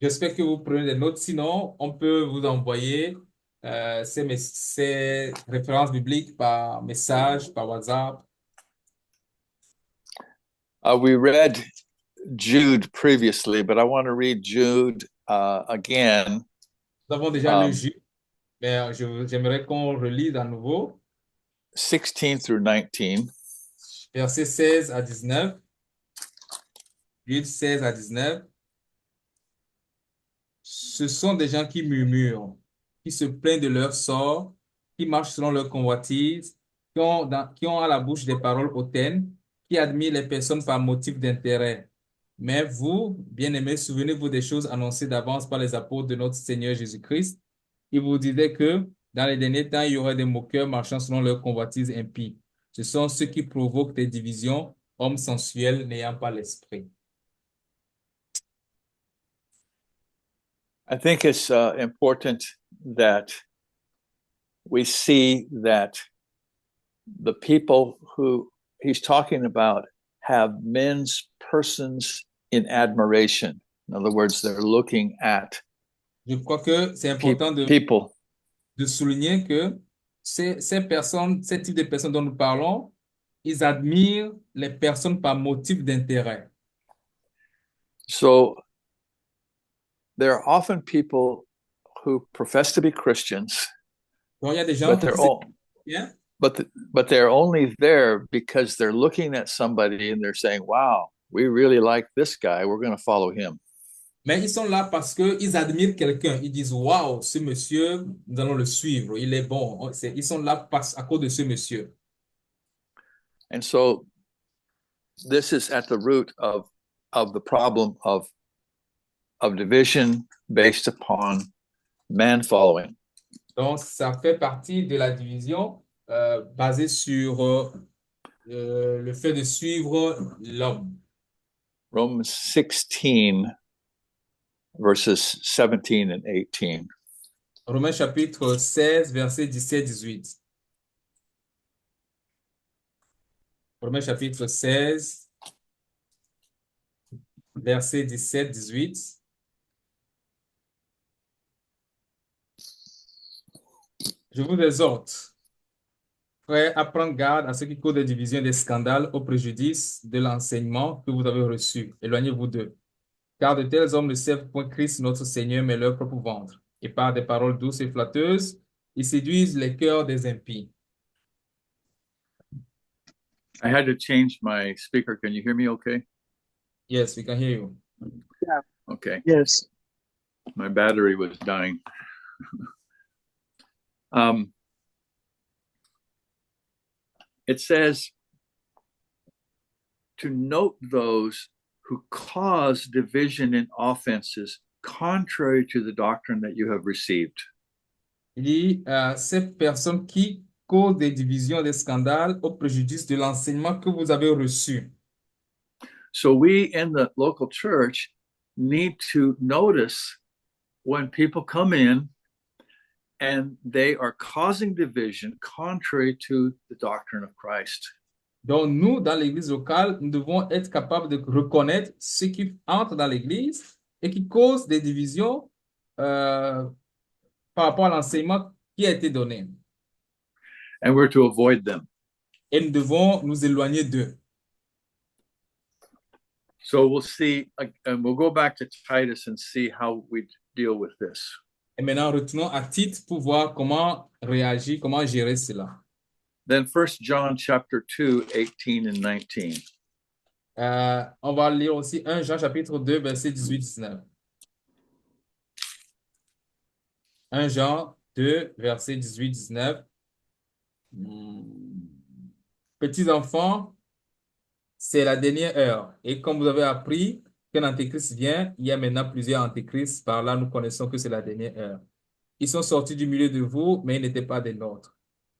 J'espère que vous prenez des notes. Sinon, on peut vous envoyer ces références bibliques par message, par WhatsApp. We read Jude previously, but I want to read Jude again. Nous avons déjà lu Jude, mais j'aimerais qu'on relise à nouveau. 16 through 19. Versets 16 à 19. Jude 16 à 19. Ce sont des gens qui murmurent, qui se plaignent de leur sort, qui marchent selon leur convoitise, qui ont à la bouche des paroles hautaines, qui admirent les personnes par motif d'intérêt. Mais vous, bien-aimés, souvenez-vous des choses annoncées d'avance par les apôtres de notre Seigneur Jésus-Christ. Ils vous disaient que dans les derniers temps, il y aurait des moqueurs marchant selon leur convoitise impie. Ce sont ceux qui provoquent des divisions, hommes sensuels n'ayant pas l'esprit. I think it's important that we see that the people who he's talking about have men's persons in admiration. In other words, they're looking at Je crois que c'est important people. de souligner que ces personnes, ce type de personnes dont nous parlons, ils admirent les personnes par motif d'intérêt. So there are often people who profess to be Christians, Donc, il y a des gens but but they're only there because they're looking at somebody and they're saying, wow, we really like this guy, we're going to follow him. Mais ils sont là parce qu'ils admirent quelqu'un. Ils disent, waouh, ce monsieur, nous allons le suivre. Il est bon. Ils sont là à cause de ce monsieur. And so this is at the root of the problem of division based upon man following. Donc, ça fait partie de la division basée sur le fait de suivre l'homme. Romans 16, verses 17 and 18. Romains chapitre 16, versets 17-18. Romains chapitre 16, versets 17-18. Je vous exhorte, frères, à prendre garde à ce qui cause des divisions et des scandales au préjudice de l'enseignement que vous avez reçu. Éloignez-vous d'eux. Car de tels hommes ne servent point Christ notre Seigneur, mais leur propre ventre. Et par des paroles douces et flatteuses, ils séduisent les cœurs des impies. I had to change my speaker. Can you hear me okay? Yes, we can hear you. Okay. Yes. My battery was dying. It says to note those who cause division and offenses contrary to the doctrine that you have received. Il dit, ces personnes qui causent des divisions, des scandales au préjudice de l'enseignement que vous avez reçu. So we in the local church need to notice when people come in and they are causing division contrary to the doctrine of Christ. Donc, nous, dans l'Église locale, nous devons être capables de reconnaître ceux qui entrent dans l'Église et qui causent des divisions par rapport à l'enseignement qui a été donné. And we're to avoid them. Et nous devons nous éloigner d'eux. So we'll see, and we'll go back to Titus and see how we deal with this. Et maintenant, retournons à Tite pour voir comment réagir, comment gérer cela. Then 1 John chapter 2, 18 and 19. On va lire aussi 1 Jean chapitre 2, verset 18-19. 1 Jean 2, verset 18-19. Petits enfants, c'est la dernière heure. Et comme vous avez appris qu'un antéchrist vient, il y a maintenant plusieurs antéchrists. Par là, nous connaissons que c'est la dernière heure. Ils sont sortis du milieu de vous, mais ils n'étaient pas des nôtres.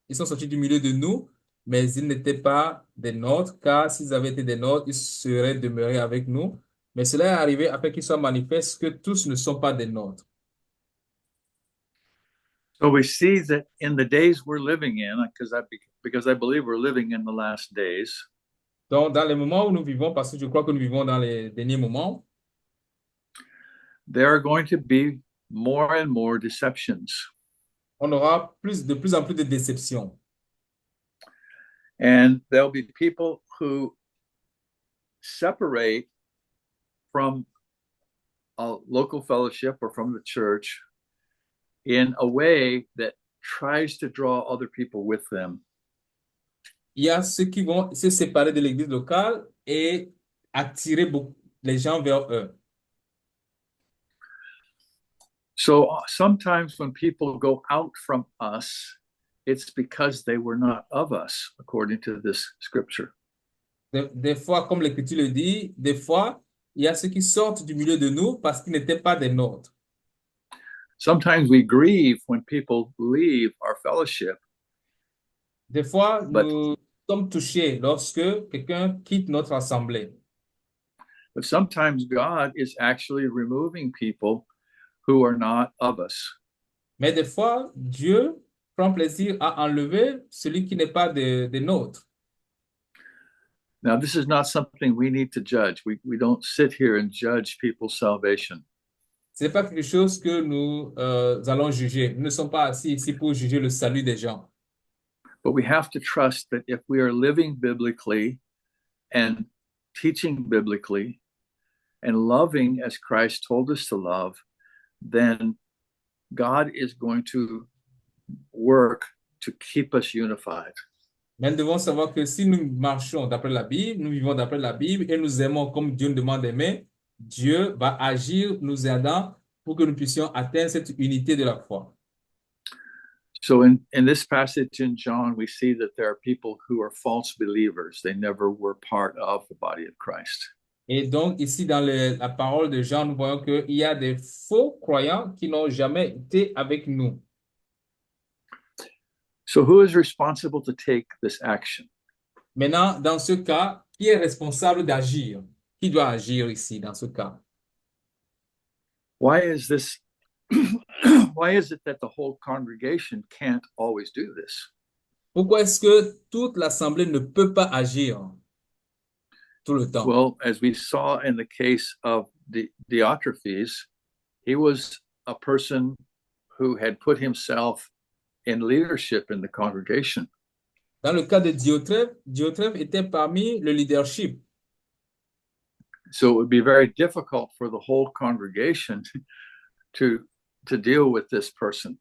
Ils sont sortis du milieu de nous, mais ils n'étaient pas des nôtres, car s'ils avaient été des nôtres, ils seraient demeurés avec nous. Mais cela est arrivé afin qu'il soit manifeste que tous ne sont pas des nôtres. So we see that in the days we're living in, because I believe we're living in the last days. Donc, dans les moments où nous vivons, parce que je crois que nous vivons dans les derniers moments, there are going to be more and more deceptions. on aura de plus en plus de déceptions. And there'll be people who separate from a local fellowship or from the church in a way that tries to draw other people with them. Il y a ceux qui vont se séparer de l'église locale et attirer les gens vers eux. So sometimes when people go out from us, it's because they were not of us, according to this scripture. Des fois, comme l'Écriture le dit, des fois, il y a ceux qui sortent du milieu de nous parce qu'ils n'étaient pas des nôtres. Sometimes we grieve when people leave our fellowship. Des fois, nous sommes touchés lorsque quelqu'un quitte notre assemblée. But sometimes God is actually removing people who are not of us. Mais des fois, Dieu prend plaisir à enlever celui qui n'est pas des nôtres. Now, this is not something we need to judge. We don't sit here and judge people's salvation. Ce n'est pas quelque chose que nous allons juger. Nous ne sommes pas assis ici pour juger le salut des gens. But we have to trust that if we are living biblically and teaching biblically and loving as Christ told us to love, then God is going to work to keep us unified. Mais nous devons savoir que si nous marchons d'après la Bible, nous vivons d'après la Bible et nous aimons comme Dieu nous demande d'aimer, Dieu va agir nous aidant pour que nous puissions atteindre cette unité de la foi. So in this passage in John, we see that there are people who are false believers. They never were part of the body of Christ. Et donc, ici, dans la parole de Jean, nous voyons qu'il y a des faux croyants qui n'ont jamais été avec nous. So who is responsible to take this action? Maintenant, dans ce cas, qui est responsable d'agir? Qui doit agir ici, dans ce cas? Why is this? Why is it that the whole congregation can't always do this? Pourquoi est-ce que toute l'assemblée ne peut pas agir tout le temps? Well, as we saw in the case of Diotrephes, he was a person who had put himself in leadership in the congregation. Dans le cas de Diotrephe était parmi le leadership. So it would be very difficult for the whole congregation to deal with this person.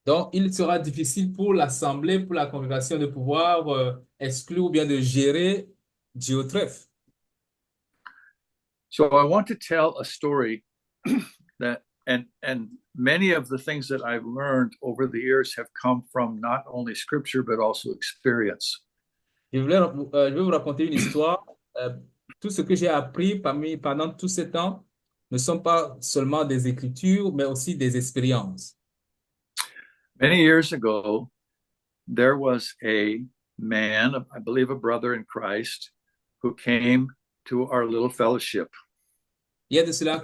Donc, il sera difficile pour l'assemblée, pour la congrégation de pouvoir exclure ou bien de gérer Diotrephe. So I want to tell a story that, and many of the things that I've learned over the years have come from not only scripture, but also experience. Je vais vous raconter une histoire. Tout ce que j'ai appris pendant tout ce temps ne sont pas seulement des écritures, mais aussi des expériences. Many years ago, there was a man, I believe a brother in Christ, who came to our little fellowship. Il y a de cela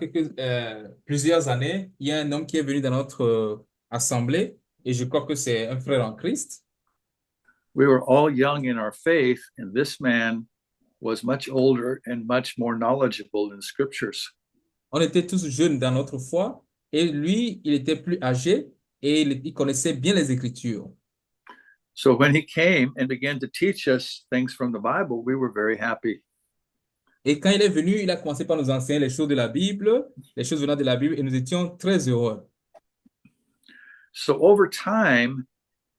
plusieurs années, il y a un homme qui est venu dans notre assemblée, et je crois que c'est un frère en Christ. We were all young in our faith, and this man was much older and much more knowledgeable in scriptures. On était tous jeunes dans notre foi, et lui, il était plus âgé, et il connaissait bien les Écritures. So when he came and began to teach us things from the Bible, we were very happy. Et quand il est venu, il a commencé par nous enseigner les choses de la Bible, les choses venant de la Bible, et nous étions très heureux. So over time,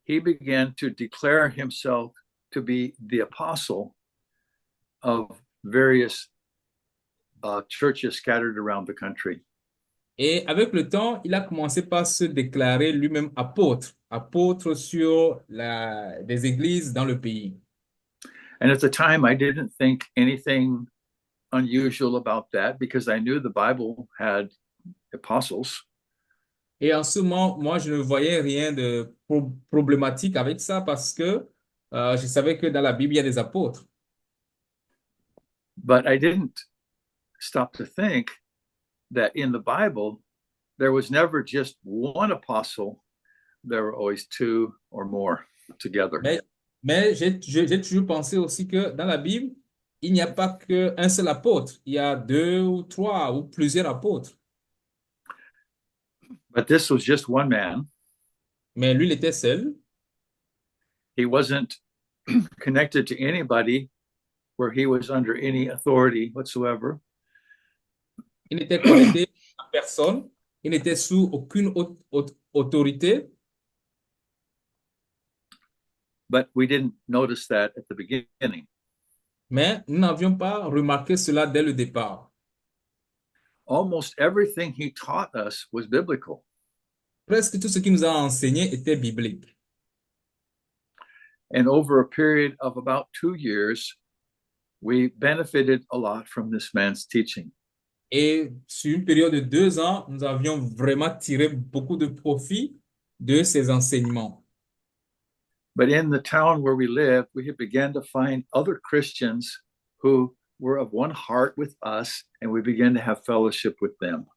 he began to declare himself to be the apostle of various churches scattered around the country. Et avec le temps, il a commencé par se déclarer lui-même apôtre sur des églises dans le pays. And at the time, I didn't think anything unusual about that because I knew the Bible had apostles. Et en ce moment, moi, je ne voyais rien de problématique avec ça parce que je savais que dans la Bible, il y a des apôtres. But I didn't stop to think that in the Bible, there was never just one apostle. There were always two or more together. Mais j'ai toujours pensé aussi que dans la Bible, il n'y a pas qu'un seul apôtre. Il y a 2 ou 3 ou plusieurs apôtres. But this was just one man. Mais lui, il était seul. He wasn't connected to anybody where he was under any authority whatsoever. Il n'était connecté à personne. Il n'était sous aucune autorité. But we didn't notice that at the beginning. Mais nous n'avions pas remarqué cela dès le départ. Almost everything he taught us was biblical. Presque tout ce qu'il nous a enseigné était biblique. And over a period of about 2 years, we benefited a lot from this man's teaching. Et sur une période de 2 ans, nous avions vraiment tiré beaucoup de profit de ces enseignements. But in the town where we lived, we began to find other Christians who were of one heart with us, and we began to have fellowship with them.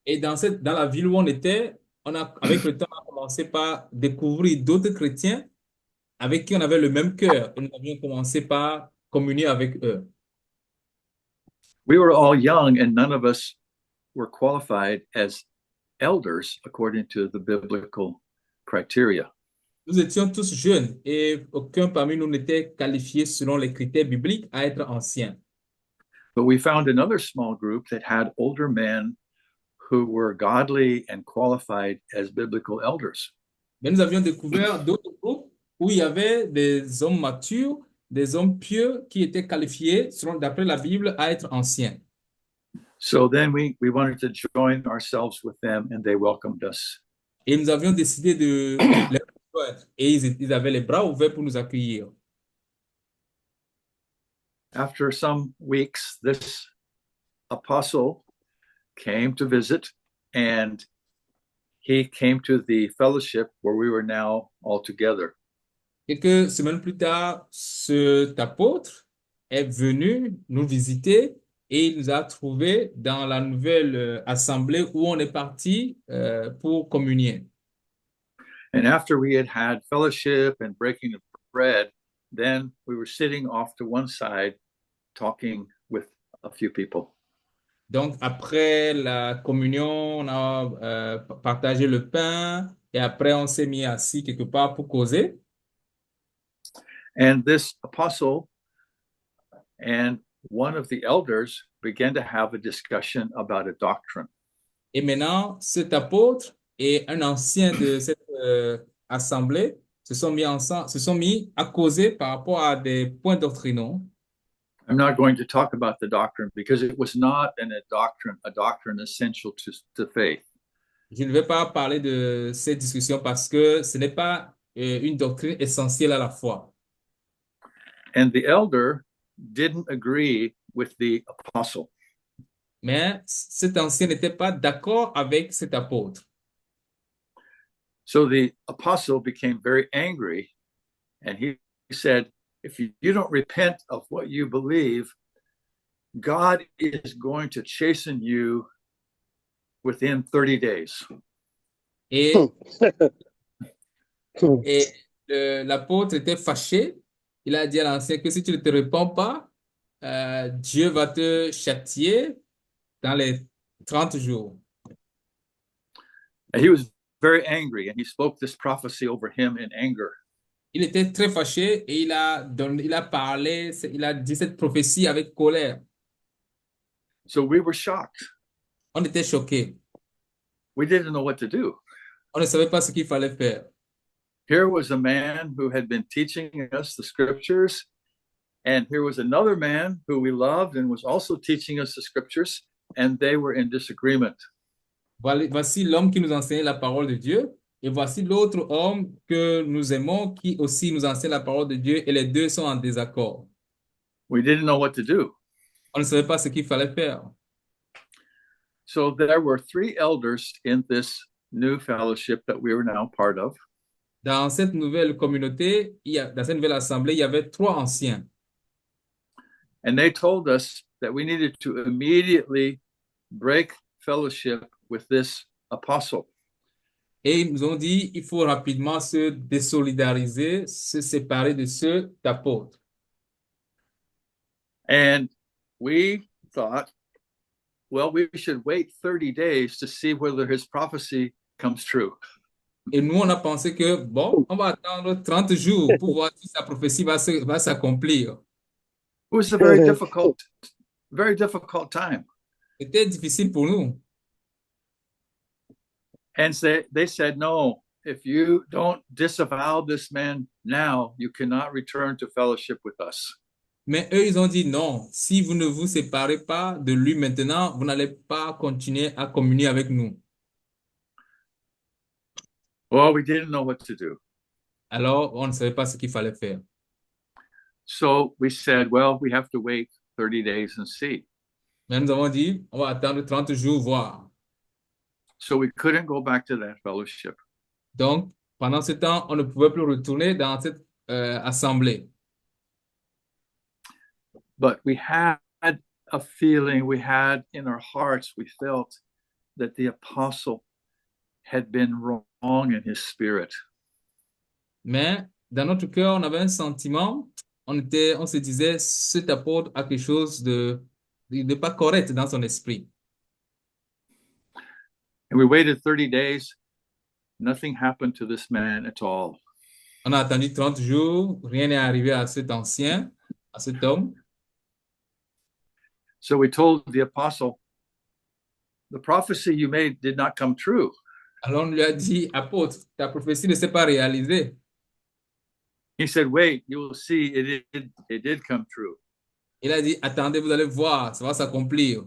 Et dans la ville où on était, avec le temps, on a commencé par découvrir d'autres chrétiens avec qui on avait le même cœur. Et nous avions commencé par communier avec eux. We were all young, and none of us were qualified as elders according to the biblical criteria. Nous étions tous jeunes et aucun parmi nous n'était qualifié selon les critères bibliques à être ancien. But we found another small group that had older men who were godly and qualified as biblical elders. Mais nous avions découvert d'autres groupes où il y avait des hommes matures, des hommes pieux qui étaient qualifiés, d'après la Bible, à être anciens. So then we wanted to join ourselves with them, and they welcomed us. Et nous avions décidé de les rejoindre. Et ils avaient les bras ouverts pour nous accueillir. After some weeks, this apostle came to visit, and he came to the fellowship where we were now all together. Quelques semaines plus tard, cet apôtre est venu nous visiter et il nous a trouvés dans la nouvelle assemblée où on est parti pour communier. And after we had had fellowship and breaking of bread, then we were sitting off to one side talking with a few people. Donc, après la communion, on a partagé le pain et après, on s'est mis assis quelque part pour causer. And this apostle and one of the elders began to have a discussion about a doctrine. Et maintenant, cet apôtre et un ancien de cette assemblée se sont mis à causer par rapport à des points doctrinaux. I'm not going to talk about the doctrine because it was not a doctrine essential to faith. Je ne vais pas parler de cette discussion parce que ce n'est pas une doctrine essentielle à la foi. And the elder didn't agree with the apostle. Mais cet ancien n'était pas d'accord avec cet apôtre. So the apostle became very angry, and he said, if you don't repent of what you believe, God is going to chasten you within 30 days. Et l'apôtre était fâché. Il a dit à l'ancien que si tu ne te réponds pas, Dieu va te châtier dans les 30 jours. And he was very angry, and he spoke this prophecy over him in anger. Il était très fâché et il a dit cette prophétie avec colère. So we were shocked. On était choqués. We didn't know what to do. On ne savait pas ce qu'il fallait faire. Here was a man who had been teaching us the scriptures, and here was another man who we loved and was also teaching us the scriptures, and they were in disagreement. Voici l'homme qui nous enseignait la parole de Dieu, et voici l'autre homme que nous aimons qui aussi nous enseigne la parole de Dieu, et les deux sont en désaccord. We didn't know what to do. On ne savait pas ce qu'il fallait faire. So there were 3 elders in this new fellowship that we were now part of. Dans cette nouvelle communauté, dans cette nouvelle assemblée, il y avait 3 anciens. And they told us that we needed to immediately break fellowship with this apostle. Et ils nous ont dit, il faut rapidement se désolidariser, se séparer de cet apôtre. And we thought, well, we should wait 30 days to see whether his prophecy comes true. Et nous, on a pensé que, bon, on va attendre 30 jours pour voir si sa prophétie va s'accomplir. It was a very difficult time. C'était difficile pour nous. And they said, no, if you don't disavow this man now, you cannot return to fellowship with us. Mais eux, ils ont dit non, si vous ne vous séparez pas de lui maintenant, vous n'allez pas continuer à communier avec nous. Well, we didn't know what to do. Alors, on ne savait pas ce qu'il fallait faire. So we said, well, we have to wait 30 days and see. Mais nous avons dit, on va attendre 30 jours, voir. So we couldn't go back to that fellowship. Donc, pendant ce temps, on ne pouvait plus retourner dans cette assemblée. But we had a feeling, we had in our hearts, we felt that the apostle had been wrong in his spirit. Mais dans notre cœur, on avait un sentiment, on se disait, cet apôtre a quelque chose de pas correct dans son esprit. And we waited 30 days. Nothing happened to this man at all. On a attendu 30 jours, rien n'est arrivé à cet ancien, à cet homme. So we told the apostle, the prophecy you made did not come true. Alors on lui a dit, apôtre, ta prophétie ne s'est pas réalisée. He said, wait, you will see it did come true. Il a dit, attendez, vous allez voir, ça va s'accomplir.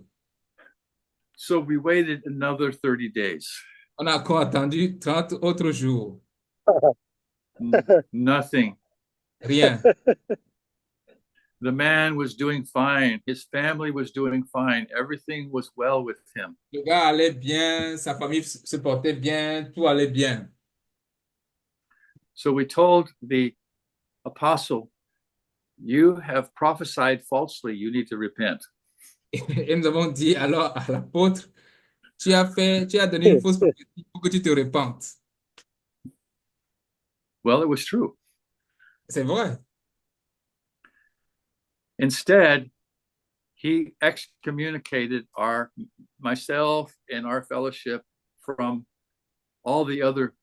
So we waited another 30 days. On a encore attendu 30 autres jours. Nothing. Rien. The man was doing fine. His family was doing fine. Everything was well with him. Le gars allait bien, sa famille se portait bien, tout allait bien. So we told the apostle, you have prophesied falsely. You need to repent. Et nous avons dit alors à l'apôtre, tu as donné une fausse prophétie, il faut que tu te repentes. Well, it was true. C'est vrai. Instead, he excommunicated myself and our fellowship from all the other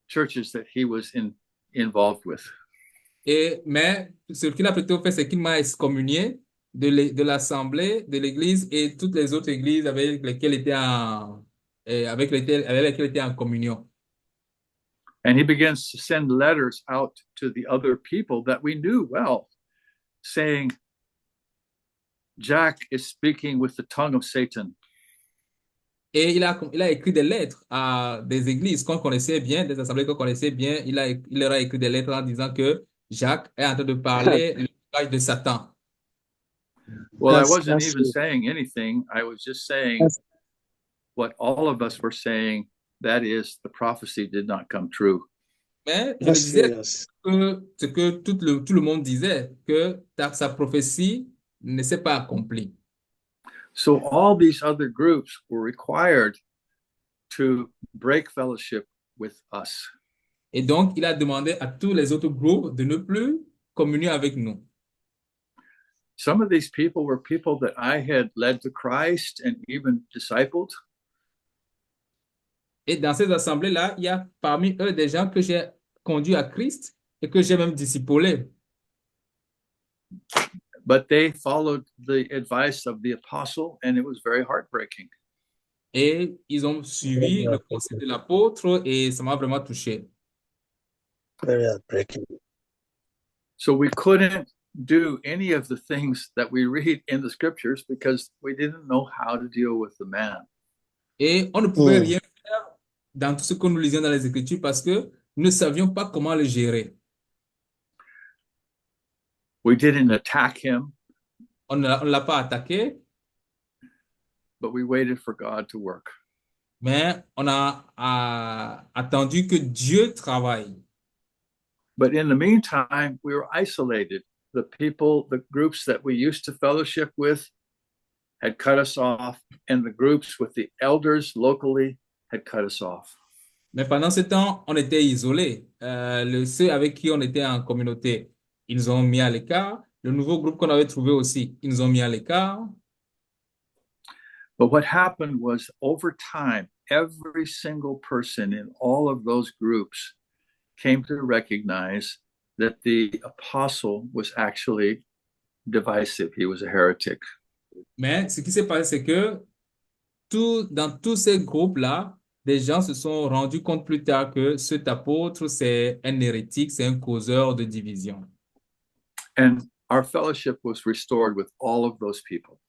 churches that he was involved with. Mais ce qu'il a plutôt fait, c'est qu'il m'a excommunié de l'assemblée, de l'église et toutes les autres églises avec lesquelles il était en communion. And he begins to send letters out to the other people that we knew well, saying, Jack is speaking with the tongue of Satan. Et il a écrit des lettres à des églises qu'on connaissait bien, des assemblées qu'on connaissait bien. Il leur a écrit des lettres en disant que Jacques est en train de parler le langage de Satan. Well, I wasn't even saying anything. I was just saying what all of us were saying, that is, the prophecy did not come true. Mais je disais ce que tout le monde disait, que sa prophétie ne s'est pas accomplie. So all these other groups were required to break fellowship with us. Et donc, il a demandé à tous les autres groupes de ne plus communier avec nous. Some of these people were people that I had led to Christ and even discipled. Et dans ces assemblées-là, il y a parmi eux des gens que j'ai conduits à Christ et que j'ai même discipulés. But they followed the advice of the apostle, and it was very heartbreaking. Et ils ont suivi le conseil de l'apôtre et ça m'a vraiment touché. Very heartbreaking. So we couldn't do any of the things that we read in the scriptures because we didn't know how to deal with the man. Et on ne pouvait rien faire dans tout ce que nous lisions dans les Écritures parce que nous ne savions pas comment le gérer. We didn't attack him. On ne l'a pas attaqué. But we waited for God to work. Mais on a attendu que Dieu travaille. But in the meantime, we were isolated. The groups that we used to fellowship with had cut us off, and the groups with the elders locally had cut us off. Mais pendant ce temps, on était isolés. Ceux avec qui on était en communauté, ils nous ont mis à l'écart. Le nouveau groupe qu'on avait trouvé aussi, ils nous ont mis à l'écart. But what happened was, over time, every single person in all of those groups came to recognize that the apostle was actually divisive. He was a heretic. Mais ce qui s'est passé, c'est que dans tous ces groupes-là, des gens se sont rendus compte plus tard que cet apôtre, c'est un hérétique, c'est un causeur de division. And our fellowship was restored with all of those people.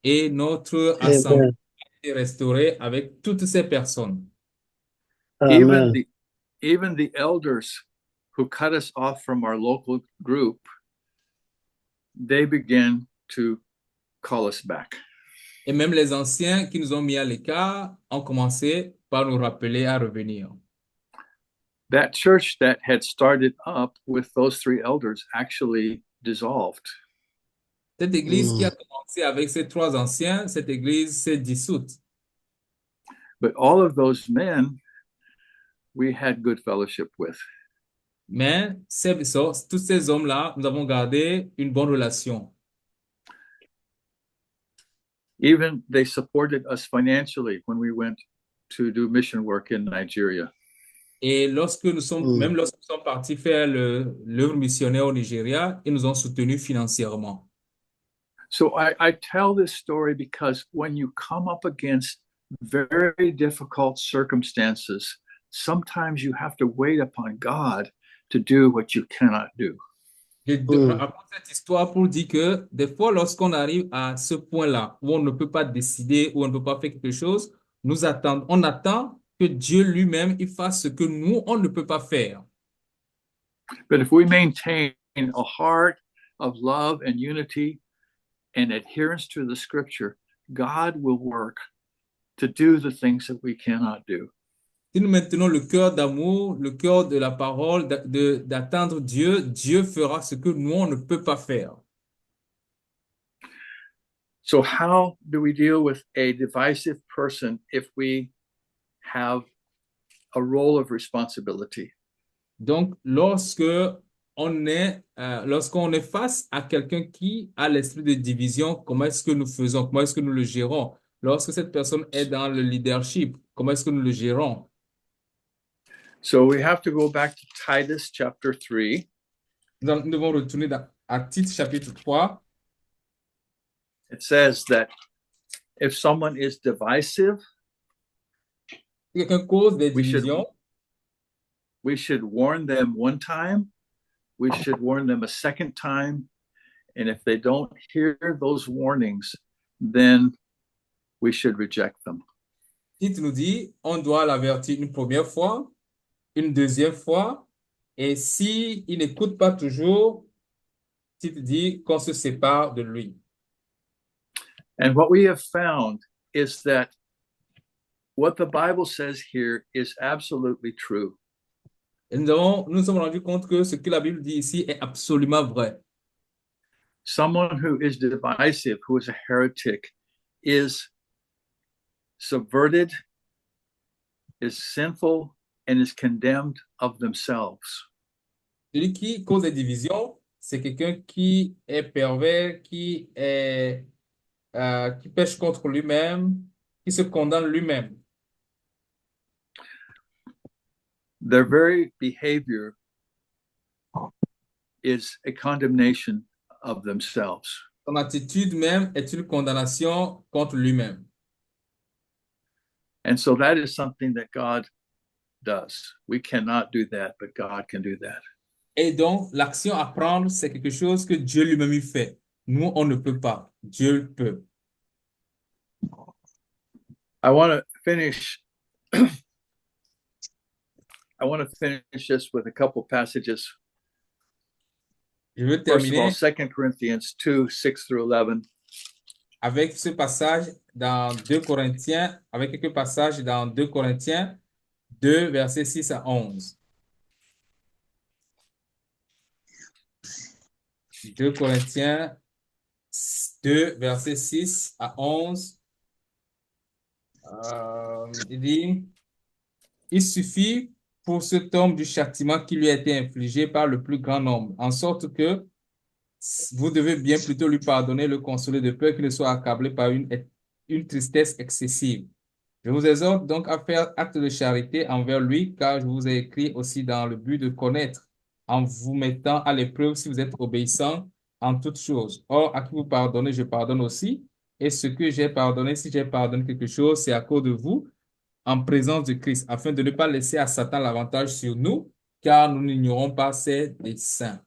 Et notre assemblée est restaurée avec toutes ces personnes. Even the elders who cut us off from our local group, they began to call us back. Et même les anciens qui nous ont mis à l'écart ont commencé par nous rappeler à revenir. That church that had started up with those three elders actually dissolved. Cette église qui a commencé avec ces trois anciens, cette église s'est dissoute. But all of those men, we had good fellowship with. Mais tous ces hommes-là, nous avons gardé une bonne relation. Even they supported us financially when we went to do mission work in Nigeria. Et même lorsque nous sommes partis faire l'œuvre missionnaire au Nigeria, ils nous ont soutenus financièrement. So I tell this story because when you come up against very difficult circumstances, sometimes you have to wait upon God to do what you cannot do. Je raconte cette histoire pour dire que des fois, lorsqu'on arrive à ce point-là où on ne peut pas décider, où on ne peut pas faire quelque chose, on attend que Dieu lui-même il fasse ce que nous, on ne peut pas faire. But if we maintain a heart of love and unity and adherence to the scripture, God will work to do the things that we cannot do. Si nous maintenons le cœur d'amour, le cœur de la parole, d'attendre Dieu, Dieu fera ce que nous, on ne peut pas faire. So how do we deal with a divisive person if we have a role of responsibility? Donc, lorsqu'on est face à quelqu'un qui a l'esprit de division, comment est-ce que nous faisons? Comment est-ce que nous le gérons? Lorsque cette personne est dans le leadership, comment est-ce que nous le gérons? So we have to go back to Titus chapter 3. Nous devons retourner à Tite chapitre 3. It says that if someone is divisive, Si quelqu'un cause des divisions, we should warn them one time, we should warn them a second time, and if they don't hear those warnings, then we should reject them. Tite nous dit, on doit l'avertir une première fois, une deuxième fois, et si il n'écoute pas toujours, Tite dit qu'on se sépare de lui. And what we have found is that what the Bible says here is absolutely true. Et nous sommes rendus compte que ce que la Bible dit ici est absolument vrai. Someone who is divisive, who is a heretic, is subverted, is sinful, and is condemned of themselves. Celui qui cause des divisions, c'est quelqu'un qui est pervers, qui pêche contre lui-même, qui se condamne lui-même. Their very behavior is a condemnation of themselves. Son attitude même est une condamnation contre lui-même. And so that is something that God does. We cannot do that, but God can do that. Et donc, l'action à prendre, c'est quelque chose que Dieu lui-même y fait. Nous, on ne peut pas. Dieu peut. I want to finish this with a couple passages. Je veux First of all, terminer 2 Corinthians 2, 6 through 11. avec ce passage dans 2 Corinthiens, avec quelques passages dans 2 Corinthiens 2, versets 6 à 11. 2 Corinthiens 2, versets 6 à 11. Il dit, il suffit pour cet homme du châtiment qui lui a été infligé par le plus grand nombre, en sorte que vous devez bien plutôt lui pardonner, le consoler de peur qu'il ne soit accablé par une tristesse excessive. Je vous exhorte donc à faire acte de charité envers lui, car je vous ai écrit aussi dans le but de connaître, en vous mettant à l'épreuve si vous êtes obéissant en toutes choses. Or, à qui vous pardonnez, je pardonne aussi. Et ce que j'ai pardonné, si j'ai pardonné quelque chose, c'est à cause de vous, en présence de Christ, afin de ne pas laisser à Satan l'avantage sur nous, car nous n'ignorons pas ses desseins.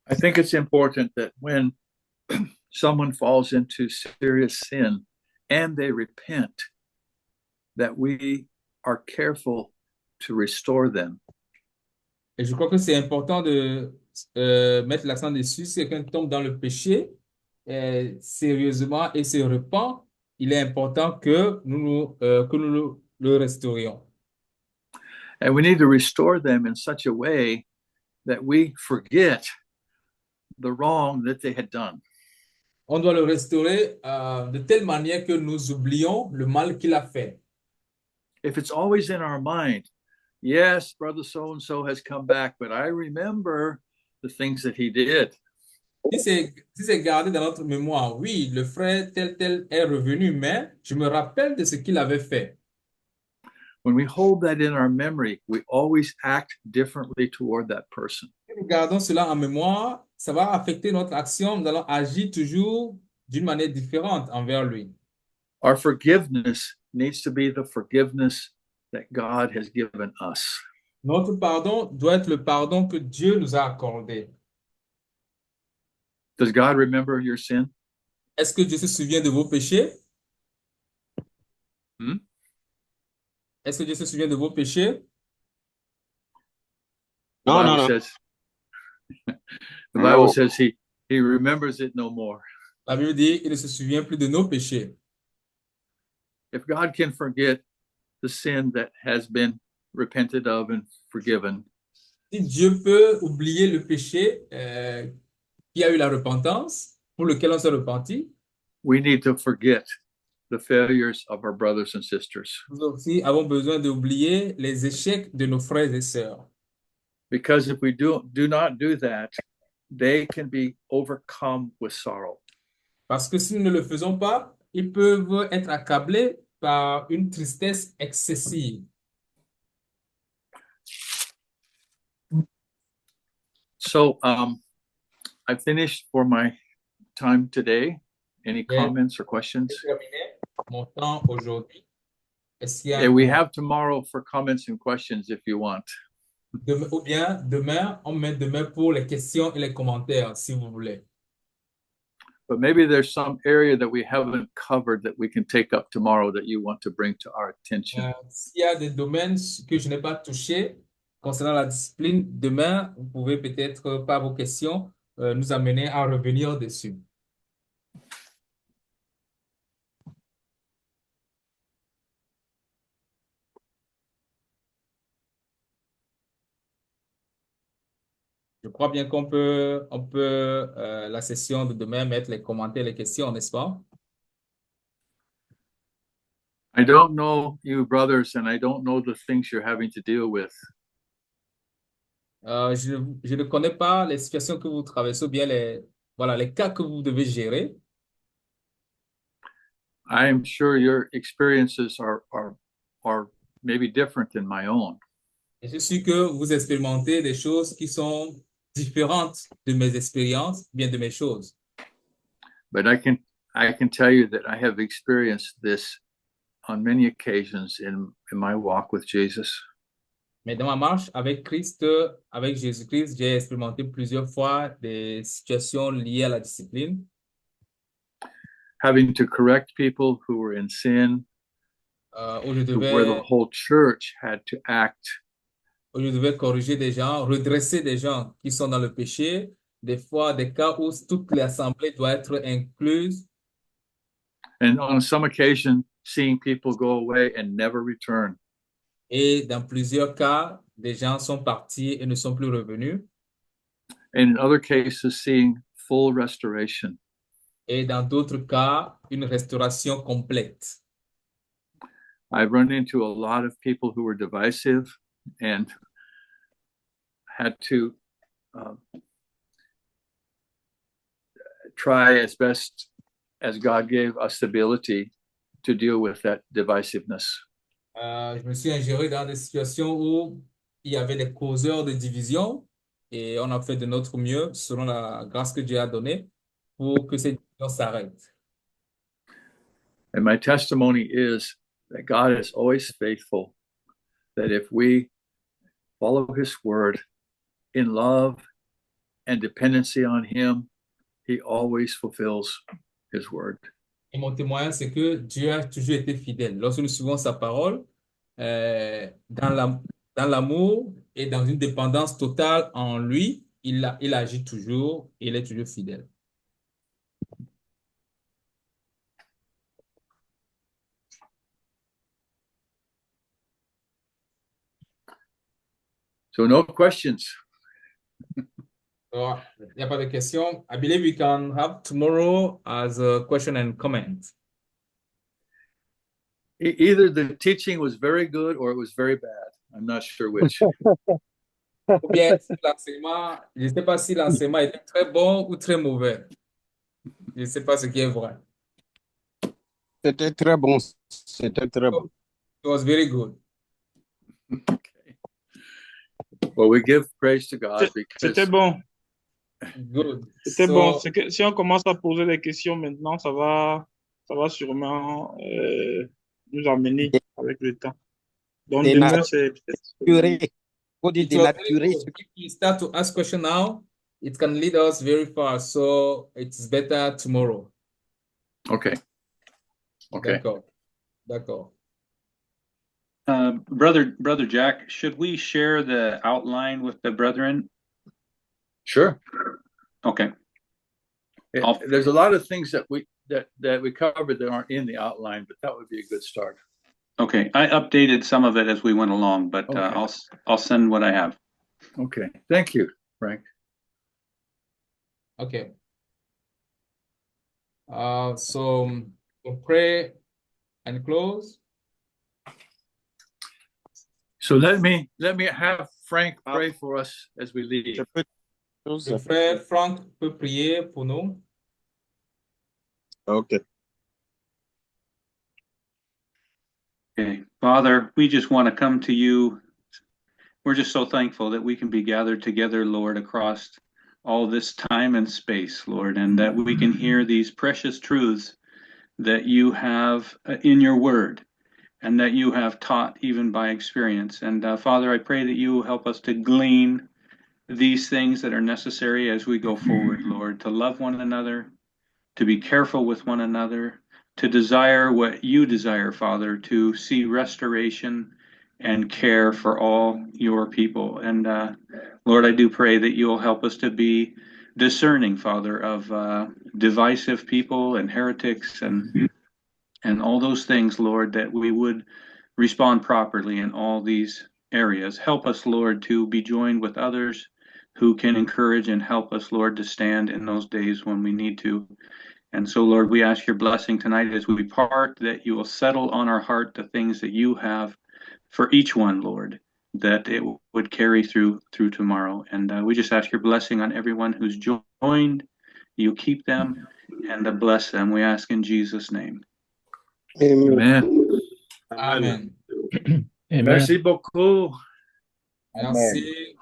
I think it's important that when someone falls into serious sin and they repent, that we are careful to restore them. Et je crois que c'est important de mettre l'accent dessus. Si quelqu'un tombe dans le péché sérieusement et se repent, il est important que nous le restaurions. And we need to restore them in such a way that we forget the wrong that they had done. On doit le restaurer de telle manière que nous oublions le mal qu'il a fait. If it's always in our mind, yes, brother so-and-so has come back, but I remember the things that he did. Si c'est gardé dans notre mémoire, oui, le frère tel est revenu, mais je me rappelle de ce qu'il avait fait. When we hold that in our memory, we always act differently toward that person. Si nous gardons cela en mémoire, ça va affecter notre action. Nous allons agir toujours d'une manière différente envers lui. Our forgiveness needs to be the forgiveness that God has given us. Notre pardon doit être le pardon que Dieu nous a accordé. Does God remember your sin? Est-ce que Dieu se souvient de vos péchés? Hmm? Est-ce que Dieu se souvient de vos péchés? The No, Bible no, no. says, the No. Bible says he remembers it no more. La Bible dit, il ne se souvient plus de nos péchés. If God can forget the sin that has been repented of and forgiven, Si Dieu peut oublier le péché qui a eu la repentance, pour lequel on s'est repenti, we need to forget the failures of our brothers and sisters. nous aussi avons besoin d'oublier les échecs de nos frères et sœurs. Because if we do not do that, they can be overcome with sorrow. Parce que si nous ne le faisons pas, ils peuvent être accablés par une tristesse excessive. So I finished for my time today. Any Yeah. comments or questions? J'ai terminé mon temps aujourd'hui. Est-ce qu'il y a And we have tomorrow for comments and questions if you want. ou bien demain, on met demain pour les questions et les commentaires, si vous voulez. But maybe there's some area that we haven't covered that we can take up tomorrow that you want to bring to our attention. S'il y a des domaines que je n'ai pas touchés concernant la discipline, demain, vous pouvez peut-être, par vos questions, nous amener à revenir dessus. Je crois bien qu'on peut, la session de demain, mettre les commentaires, les questions, n'est-ce pas? I don't know you brothers, and I don't know the things you're having to deal with. Je ne connais pas les situations que vous traversez ou bien les cas que vous devez gérer. I am sure your experiences are maybe different than my own. Et je suis que vous expérimentez des choses qui sont différentes de mes expériences, bien de mes choses. But I can tell you that I have experienced this on many occasions in my walk with Jesus. Mais dans ma marche avec Christ, avec Jésus-Christ, j'ai expérimenté plusieurs fois des situations liées à la discipline. Having to correct people who were in sin, Où je where the devais, whole church had to act. où je devais corriger des gens, redresser des gens qui sont dans le péché. Des fois, des cas où toute l'assemblée doit être incluse. And on some occasion, seeing people go away and never return. Et dans plusieurs cas, des gens sont partis et ne sont plus revenus. And in other cases, seeing full restoration. Et dans d'autres cas, une restauration complète. I've run into a lot of people who were divisive and had to try as best as God gave us the ability to deal with that divisiveness. Je me suis ingéré dans des situations où il y avait des causeurs de division et on a fait de notre mieux selon la grâce que Dieu a donnée pour que ces divisions s'arrêtent. And my testimony is that God is always faithful, that if we follow his word in love and dependency on him, he always fulfills his word. Et mon témoignage, c'est que Dieu a toujours été fidèle. Lorsque nous suivons sa parole, dans l'amour et dans une dépendance totale en lui, il agit toujours et il est toujours fidèle. So no questions. So, il n'y a pas de questions. I believe we can have tomorrow as a question and comment. Either the teaching was very good or it was very bad. I'm not sure which. Ou bien, l'enseignement, je ne sais pas si l'enseignement était très bon ou très mauvais. Je ne sais pas ce qui est vrai. C'était très bon. C'était très bon. It was very good. Okay. Well, we give praise to God because C'était bon. Good. C'était So, bon. C'est que si on commence à poser des questions maintenant, ça va sûrement nous amener avec le temps. Donc, demain, c'est... Dénaturer. Faut dire It was very dénaturer good. ce qui- If we start to ask question now, it can lead us very far. So it's better tomorrow. Okay. Okay. D'accord. D'accord. Brother Jack, should we share the outline with the brethren? Sure. Okay. There's a lot of things that we covered that aren't in the outline, but that would be a good start. Okay. I updated some of it as we went along, but Okay. I'll send what I have. Okay. Thank you, Frank. Okay. So we'll pray and close. So let me have Frank pray for us as we leave. Le frère Franck peut prier pour nous. Okay. Okay. Father, we just want to come to you. We're just so thankful that we can be gathered together, Lord, across all this time and space, Lord, and that we can hear these precious truths that you have in your word and that you have taught even by experience. And Father, I pray that you will help us to glean these things that are necessary as we go forward, Lord, to love one another, to be careful with one another, to desire what you desire, Father, to see restoration and care for all your people. And Lord, I do pray that you'll help us to be discerning, Father, of divisive people and heretics and all those things, Lord, that we would respond properly in all these areas. Help us, Lord, to be joined with others who can encourage and help us, Lord, to stand in those days when we need to. And so, Lord, we ask your blessing tonight as we part, that you will settle on our heart the things that you have for each one, Lord, that it would carry through tomorrow. And we just ask your blessing on everyone who's joined. You keep them and bless them. We ask in Jesus' name. Amen. Amen. Merci beaucoup. Merci.